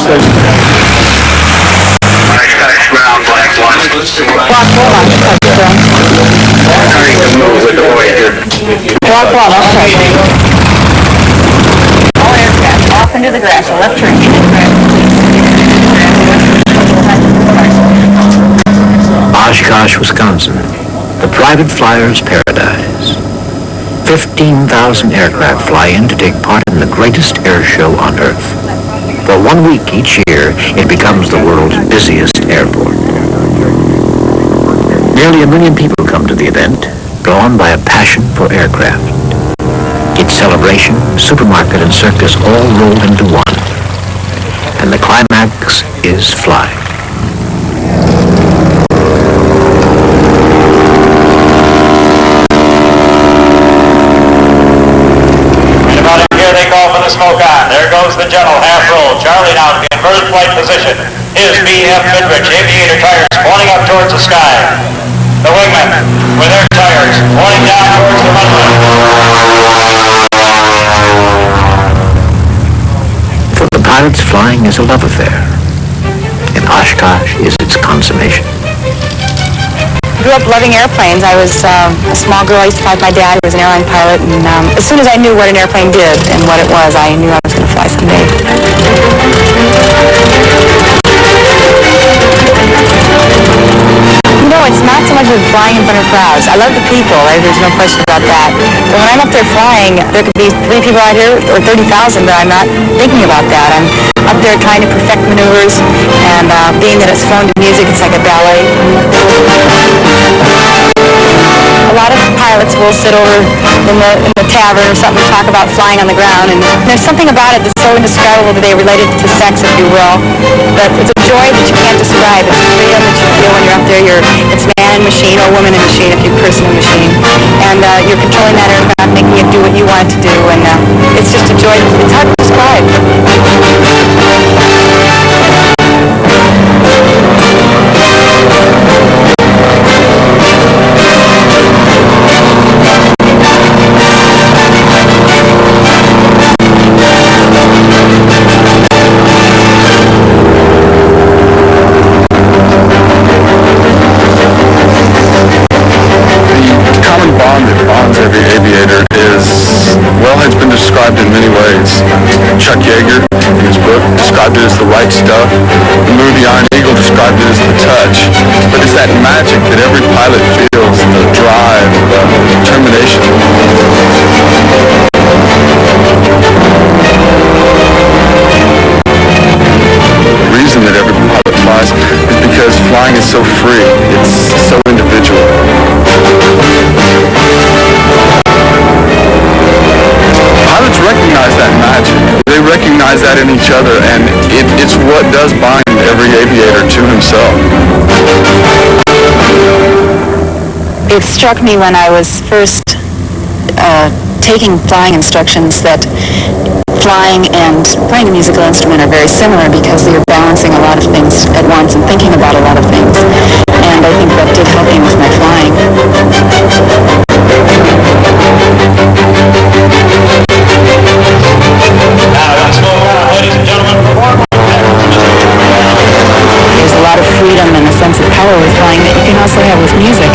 please. Ground, Black 1. Starting to move with the Voyager. Block 1, okay. All aircraft off into the grass, a left turn into the grass. Oshkosh, Wisconsin, the private flyer's paradise. 15,000 aircraft fly in to take part in the greatest air show on Earth. For 1 week each year, it becomes the world's busiest airport. Nearly 1 million people come to the event, drawn by a passion for aircraft. It's celebration, supermarket, and circus all rolled into one. And the climax is flying. They call for the smoke on. There goes the general, half roll. Charlie now to the inverted flight position. His B.F. Midrich aviator tires pointing up towards the sky. The wingmen with their tires pointing down towards the runway. For the pilots, flying is a love affair, and Oshkosh is its consummation. I grew up loving airplanes. I was a small girl. I used to fly with my dad, who was an airline pilot, and as soon as I knew what an airplane did and what it was, I knew I was going to fly someday. You know, it's not so much as flying in front of crowds. I love the people. There's no question about that. But when I'm up there flying, there could be 3 people out here or 30,000, but I'm not thinking about that. I'm up there trying to perfect maneuvers, and being that it's phoned to music, it's like a ballet. A lot of pilots will sit over in the tavern or something and talk about flying on the ground, and there's something about it that's so indescribable today, related to sex, if you will, that it's a joy that you can't describe. It's the freedom that you feel when you're up there. It's man and machine, or woman and machine, if you're person and machine, and you're controlling that aircraft, making it do what you want it to do, and it's just a joy. It's hard to describe. Every aviator is, well, it's been described in many ways. Chuck Yeager in his book described it as the right stuff. The movie Iron Eagle described it as the touch. But it's that magic that every pilot feels, the drive, the determination. The reason that every pilot flies is because flying is so free. It's so individual. Pilots recognize that magic. They recognize that in each other, and it's what does bind every aviator to himself. It struck me when I was first taking flying instructions that flying and playing a musical instrument are very similar because you're balancing a lot of things at once and thinking about a lot of things. And I think that did help me with my flying. There's a lot of freedom and a sense of power with flying that you can also have with music.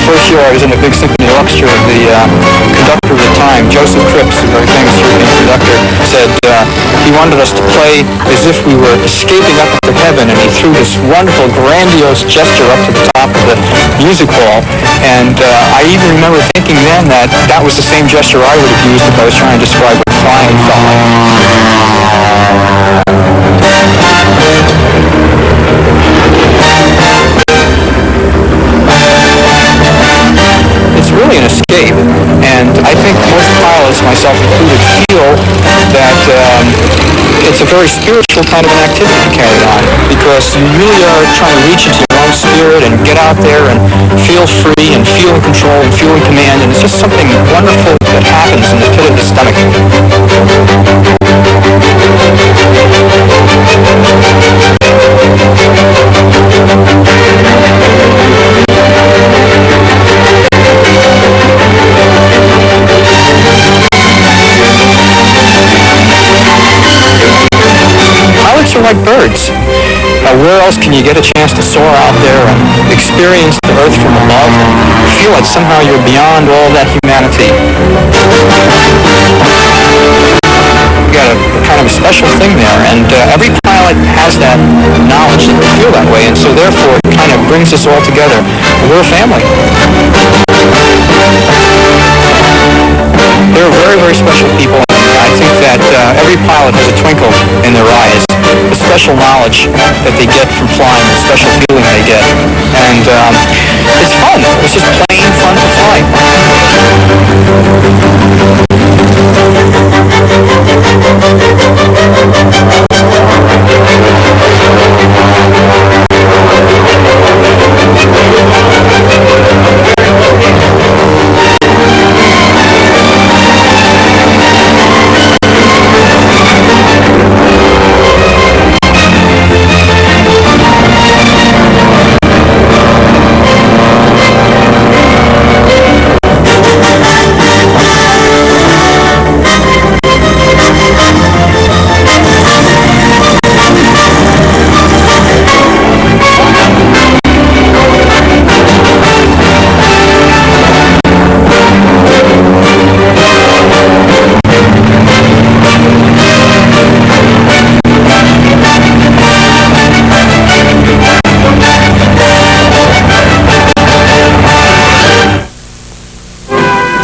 First year I was in a big symphony orchestra, the conductor at the time, Joseph Cripps, a very famous European conductor, said he wanted us to play as if we were escaping up to heaven, and he threw this wonderful, grandiose gesture up to the top of the music hall, and I even remember thinking then that that was the same gesture I would have used if I was trying to describe what flying felt like. It's really an escape, and I think most pilots, myself included, feel that it's a very spiritual kind of an activity to carry on, because you really are trying to reach into your own spirit and get out there and feel free and feel in control and feel in command, and it's just something wonderful that happens in the pit of the stomach. Pilots are like birds. Where else can you get a chance to soar out there and experience the earth from above and feel like somehow you're beyond all that humanity? You got a kind of a special thing there, and every pilot has that knowledge that they feel that way, and so therefore it kind of brings us all together. We're a family. They're very, very special people, and I think that every pilot has a twinkle in their eyes, a special knowledge that they get from flying, a special feeling they get, and it's fun. It's just plain fun to fly.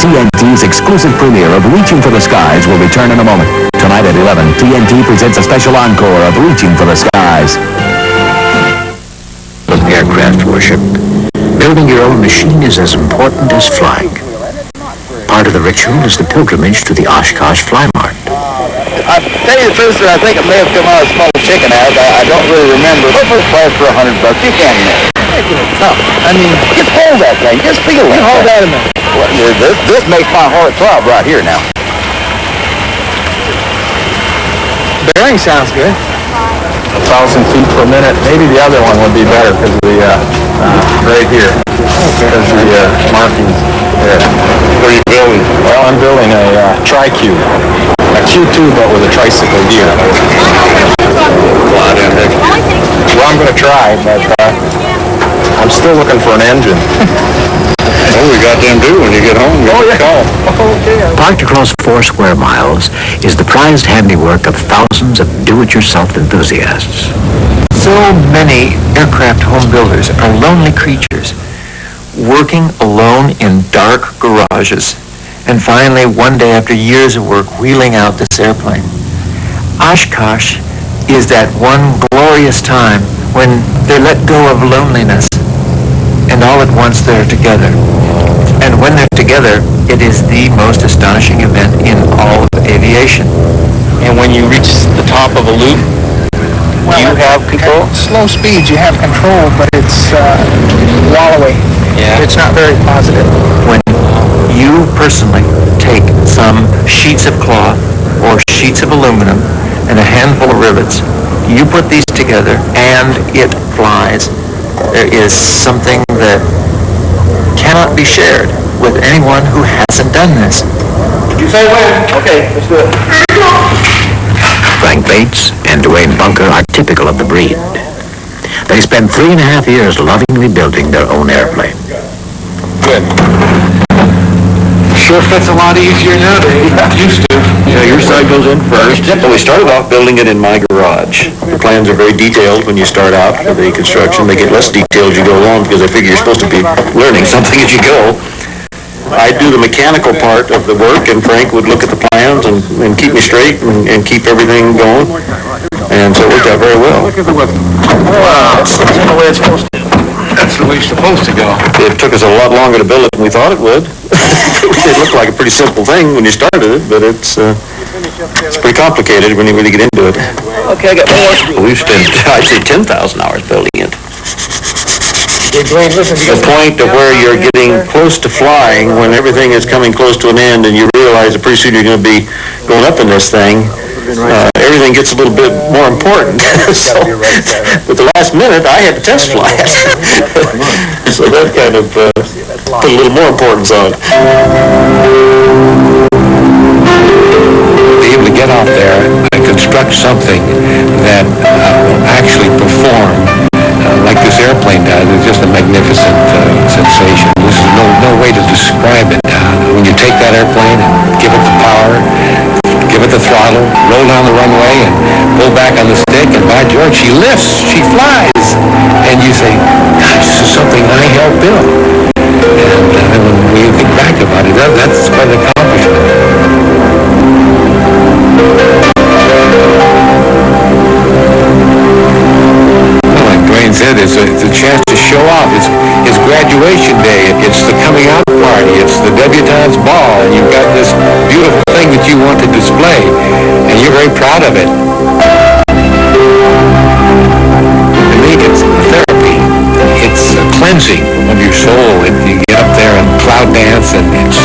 TNT's exclusive premiere of Reaching for the Skies will return in a moment. Tonight at 11, TNT presents a special encore of Reaching for the Skies. Of aircraft worship, building your own machine is as important as flying. Part of the ritual is the pilgrimage to the Oshkosh Fly Mart. I tell you the truth, sir, I think it may have come out of small chicken house. I don't really remember. What first class for $100? You can't remember. No, I mean, just hold that thing. Just feel it. Hold that a minute. Well, this makes my heart throb right here now. Bearing sounds good. 1,000 feet per minute. Maybe the other one would be better because of the Right here. There's the markings there. What are you building? Well, I'm building a tri-cube. A Q2, but with a tricycle gear. Well, I'm going to try, but I'm still looking for an engine. Oh, we goddamn do when you get home. Parked across 4 square miles is the prized handiwork of thousands of do-it-yourself enthusiasts. So many aircraft home builders are lonely creatures, working alone in dark garages, and finally, one day after years of work, wheeling out this airplane. Oshkosh is that one glorious time when they let go of loneliness, and all at once they're together. And when they're together, it is the most astonishing event in all of aviation. And when you reach the top of a loop, you have control? Slow speeds, you have control, but it's wallowy. Yeah. It's not very positive. When you personally take some sheets of cloth or sheets of aluminum and a handful of rivets, you put these together and it flies. There is something that cannot be shared with anyone who hasn't done this. You say when? Okay, let's do it. Frank Bates and Dwayne Bunker are typical of the breed. They spent 3.5 years lovingly building their own airplane. Good. Sure fits a lot easier nowadays. Used to. Yeah, your side goes in first. Well, we started off building it in my garage. The plans are very detailed when you start out for the construction. They get less detailed as you go along because I figure you're supposed to be learning something as you go. I'd do the mechanical part of the work, and Frank would look at the plans and keep me straight and keep everything going. And so it worked out very well. Look at the weather. Wow, that's the way it's supposed to. That's the way it's supposed to go. It took us a lot longer to build it than we thought it would. It looked like a pretty simple thing when you started it, but it's pretty complicated when you really get into it. Okay, I got more. We've spent, I'd say, 10,000 hours building it. Dwayne, listen, The point of where you're getting close to flying, when everything is coming close to an end and you realize that pretty soon you're going to be going up in this thing, everything gets a little bit more important. So, at the last minute, I had to test fly it. So that kind of put a little more importance on it. Be able to get out there and construct something that will actually perform like this airplane does is just a magnificent sensation. This is no way to describe it. When you take that airplane and give it the power, give it the throttle, roll down the runway and pull back on the stick, and by George, she lifts, she flies. And you say, gosh, this is something I helped build. And when you think back about it, that's quite an accomplishment. Said it's a chance to show off. It's graduation day. It's the coming out party. It's the debutante's ball, and you've got this beautiful thing that you want to display, and you're very proud of it. To me, it's therapy. It's a cleansing of your soul. You get up there and cloud dance, and it's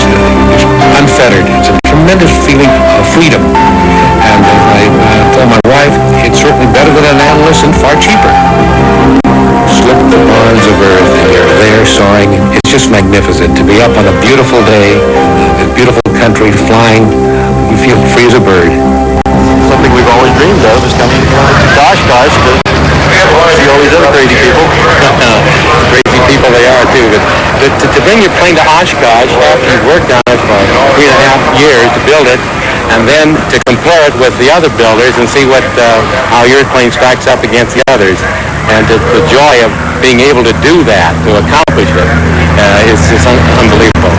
unfettered. It's a tremendous feeling of freedom. And as I told my wife, it's certainly better than an analyst and far cheaper. Slip the bonds of earth and you're there soaring. It's just magnificent to be up on a beautiful day, a beautiful country, flying. You feel free as a bird. Something we've always dreamed of is coming to Oshkosh to see all these other crazy people. Crazy people they are too. But to bring your plane to Oshkosh after you've worked on it for 3.5 years to build it, and then to compare it with the other builders and see how your plane stacks up against the others. And the joy of being able to do that, to accomplish it, is unbelievable.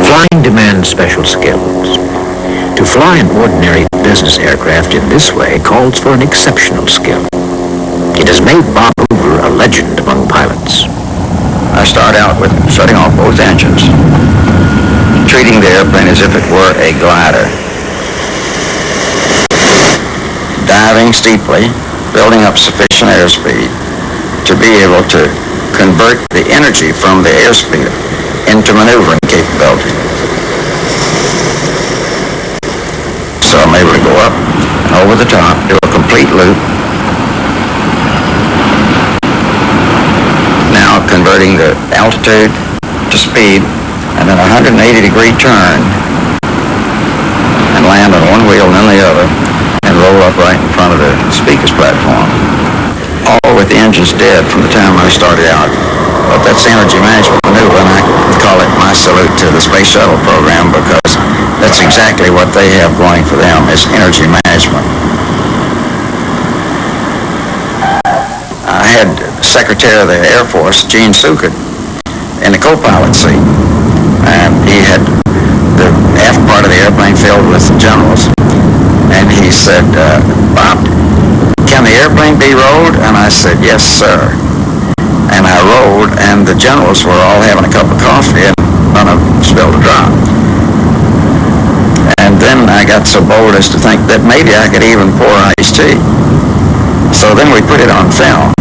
Flying demands special skills. To fly an ordinary business aircraft in this way calls for an exceptional skill. It has made Bob Hoover a legend among pilots. I start out with shutting off both engines, treating the airplane as if it were a glider. Diving steeply, building up sufficient airspeed to be able to convert the energy from the airspeed into maneuvering capability. So I'm able to go up and over the top, do a complete loop. Now converting the altitude to speed, and then a 180-degree turn, and land on one wheel and then the other, and roll up right in front of the speaker's platform. All with the engines dead from the time I started out. But that's the energy management maneuver, and I call it my salute to the Space Shuttle program, because that's exactly what they have going for them, is energy management. I had Secretary of the Air Force, Gene Sukert, in the co-pilot seat. And he had the aft part of the airplane filled with generals. And he said, Bob, can the airplane be rolled? And I said, yes, sir. And I rolled, and the generals were all having a cup of coffee, and none of them spilled a drop. And then I got so bold as to think that maybe I could even pour iced tea. So then we put it on film.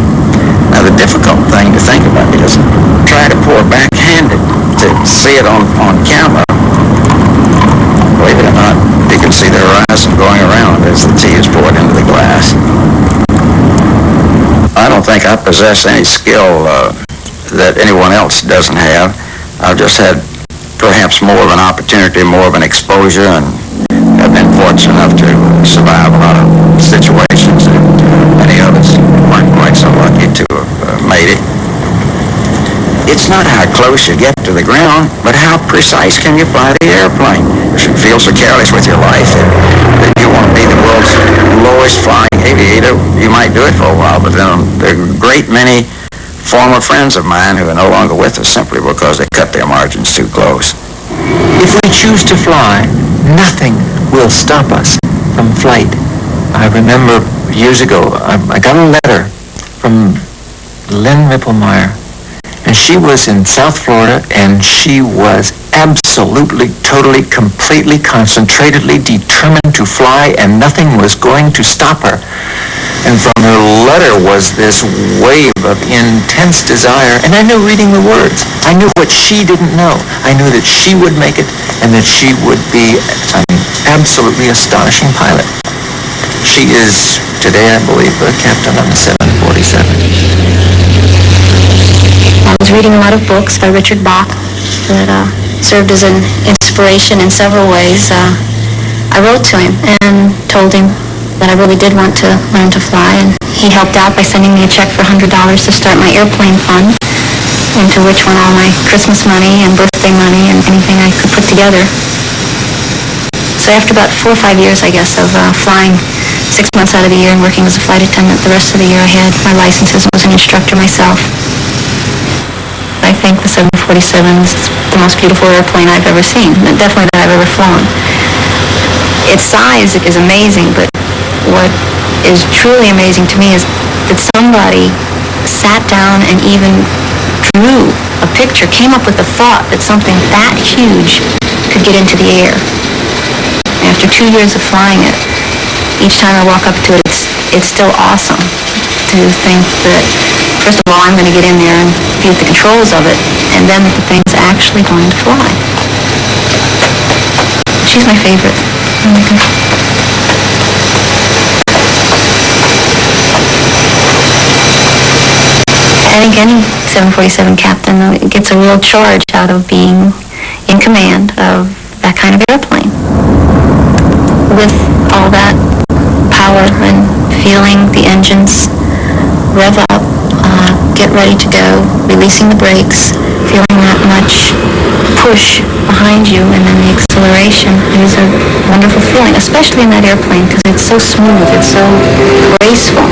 Now the difficult thing to think about is try to pour backhanded to see it on camera. Believe it or not, you can see the horizon going around as the tea is poured into the glass. I don't think I possess any skill that anyone else doesn't have. I've just had perhaps more of an opportunity, more of an exposure, and have been fortunate enough to survive a lot of situations that many others weren't quite so lucky to have made it. It's not how close you get to the ground, but how precise can you fly the airplane. If you feel so careless with your life that you want to be the world's lowest flying aviator, you might do it for a while, but then there are a great many former friends of mine who are no longer with us simply because they cut their margins too close. If we choose to fly, nothing will stop us from flight. I remember years ago, I got a letter from Lynn Ripplemeyer, and she was in South Florida, and she was absolutely, totally, completely, concentratedly determined to fly, and nothing was going to stop her. And from her letter was this wave of intense desire, and I knew reading the words. I knew what she didn't know. I knew that she would make it, and that she would be an absolutely astonishing pilot. She is, today I believe, a captain on the 747. I was reading a lot of books by Richard Bach that served as an inspiration in several ways. I wrote to him and told him that I really did want to learn to fly, and he helped out by sending me a check for $100 to start my airplane fund, into which went all my Christmas money and birthday money and anything I could put together. So after about 4 or 5 years, I guess, of flying 6 months out of the year and working as a flight attendant, the rest of the year I had my licenses and was an instructor myself. I think the 747 is the most beautiful airplane I've ever seen, definitely that I've ever flown. Its size is amazing, but what is truly amazing to me is that somebody sat down and even drew a picture, came up with the thought that something that huge could get into the air. After 2 years of flying it, each time I walk up to it, it's still awesome to think that, first of all, I'm going to get in there and be at the controls of it, and then that the thing's actually going to fly. She's my favorite. Oh my God. I think any 747 captain gets a real charge out of being in command of that kind of airplane. With all that power and feeling the engines rev up, get ready to go, releasing the brakes, feeling that much push behind you, and then the acceleration. It is a wonderful feeling, especially in that airplane, because it's so smooth, it's so graceful.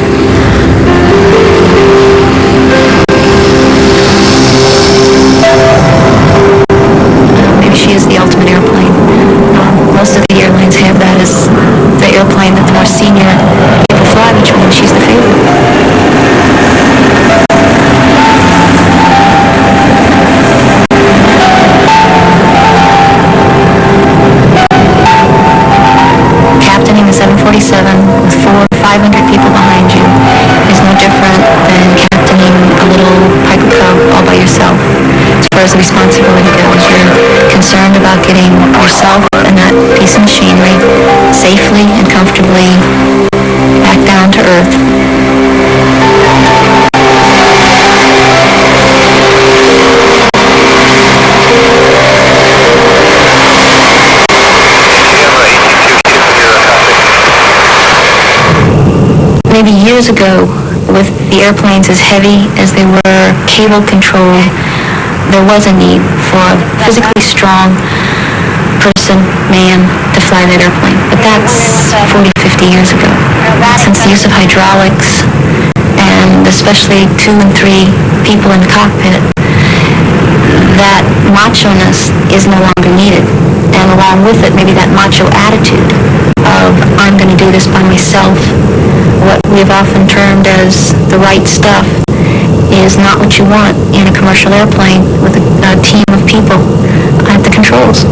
Maybe she is the ultimate airplane. Most of the airlines have that as the airplane that the more senior people fly, which means she's the favorite. Captaining the 747 with 400 or 500 people behind you is no different than captaining a little Piper Cub all by yourself, as far as the responsibility goes. concerned about getting yourself and that piece of machinery safely and comfortably back down to earth. Maybe years ago, with the airplanes as heavy as they were, cable controlled, there was a need for a physically strong person, man, to fly that airplane. But that's 40, 50 years ago. Since the use of hydraulics, and especially 2 and 3 people in the cockpit, that macho-ness is no longer needed. And along with it, maybe that macho attitude of, I'm going to do this by myself, what we've often termed as the right stuff, is not what you want in a commercial airplane with a team of people at the controls.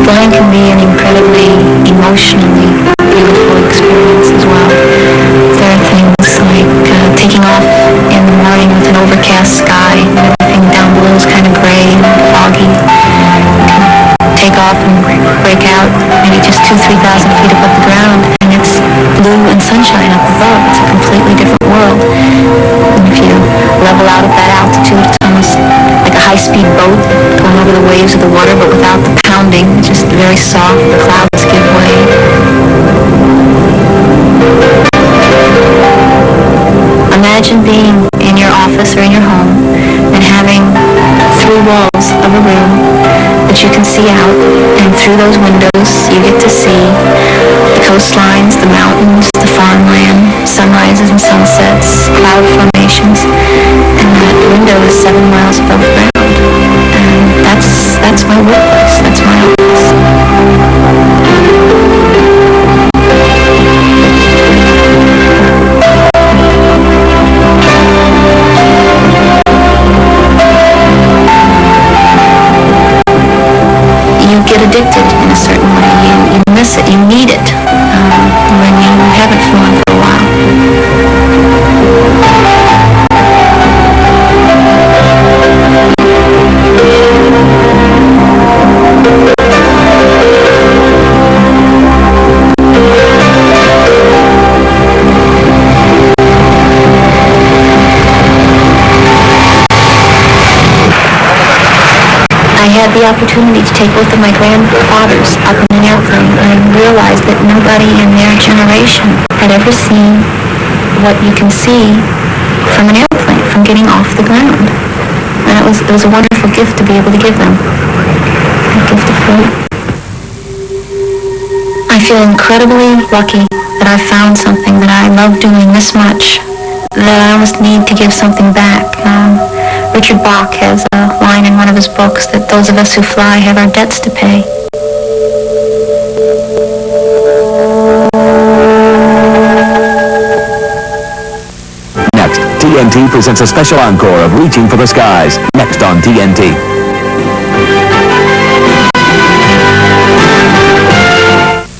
Flying can be an incredibly emotionally beautiful experience as well. There are things like taking off in the morning with an overcast sky, and everything down below is kind of gray and foggy. Take off and break out maybe just 2,000, 3,000 feet above the ground, and it's blue and sunshine up above. It's a completely different world. And if you level out at that altitude, it's almost like a high-speed boat going over the waves of the water, but without the pounding. It's just very soft. The clouds give way. Imagine being in your office or in your home and having 3 walls of a room that you can see out, and through those windows you get to see the coastlines, the mountains, the farmland, sunrises and sunsets, cloud formations, and that window is 7 miles above the ground. And that's my workplace, that's my office. You get addicted in a certain way. You miss it. You need it when you haven't flown for a while. I had the opportunity to take both of my grandfathers up in an airplane, and I realized that nobody in their generation had ever seen what you can see from an airplane, from getting off the ground. And it was a wonderful gift to be able to give them. A gift of hope. I feel incredibly lucky that I found something that I love doing this much, that I almost need to give something back. Richard Bach has a line in one of his books that those of us who fly have our debts to pay. Next, TNT presents a special encore of Reaching for the Skies, next on TNT.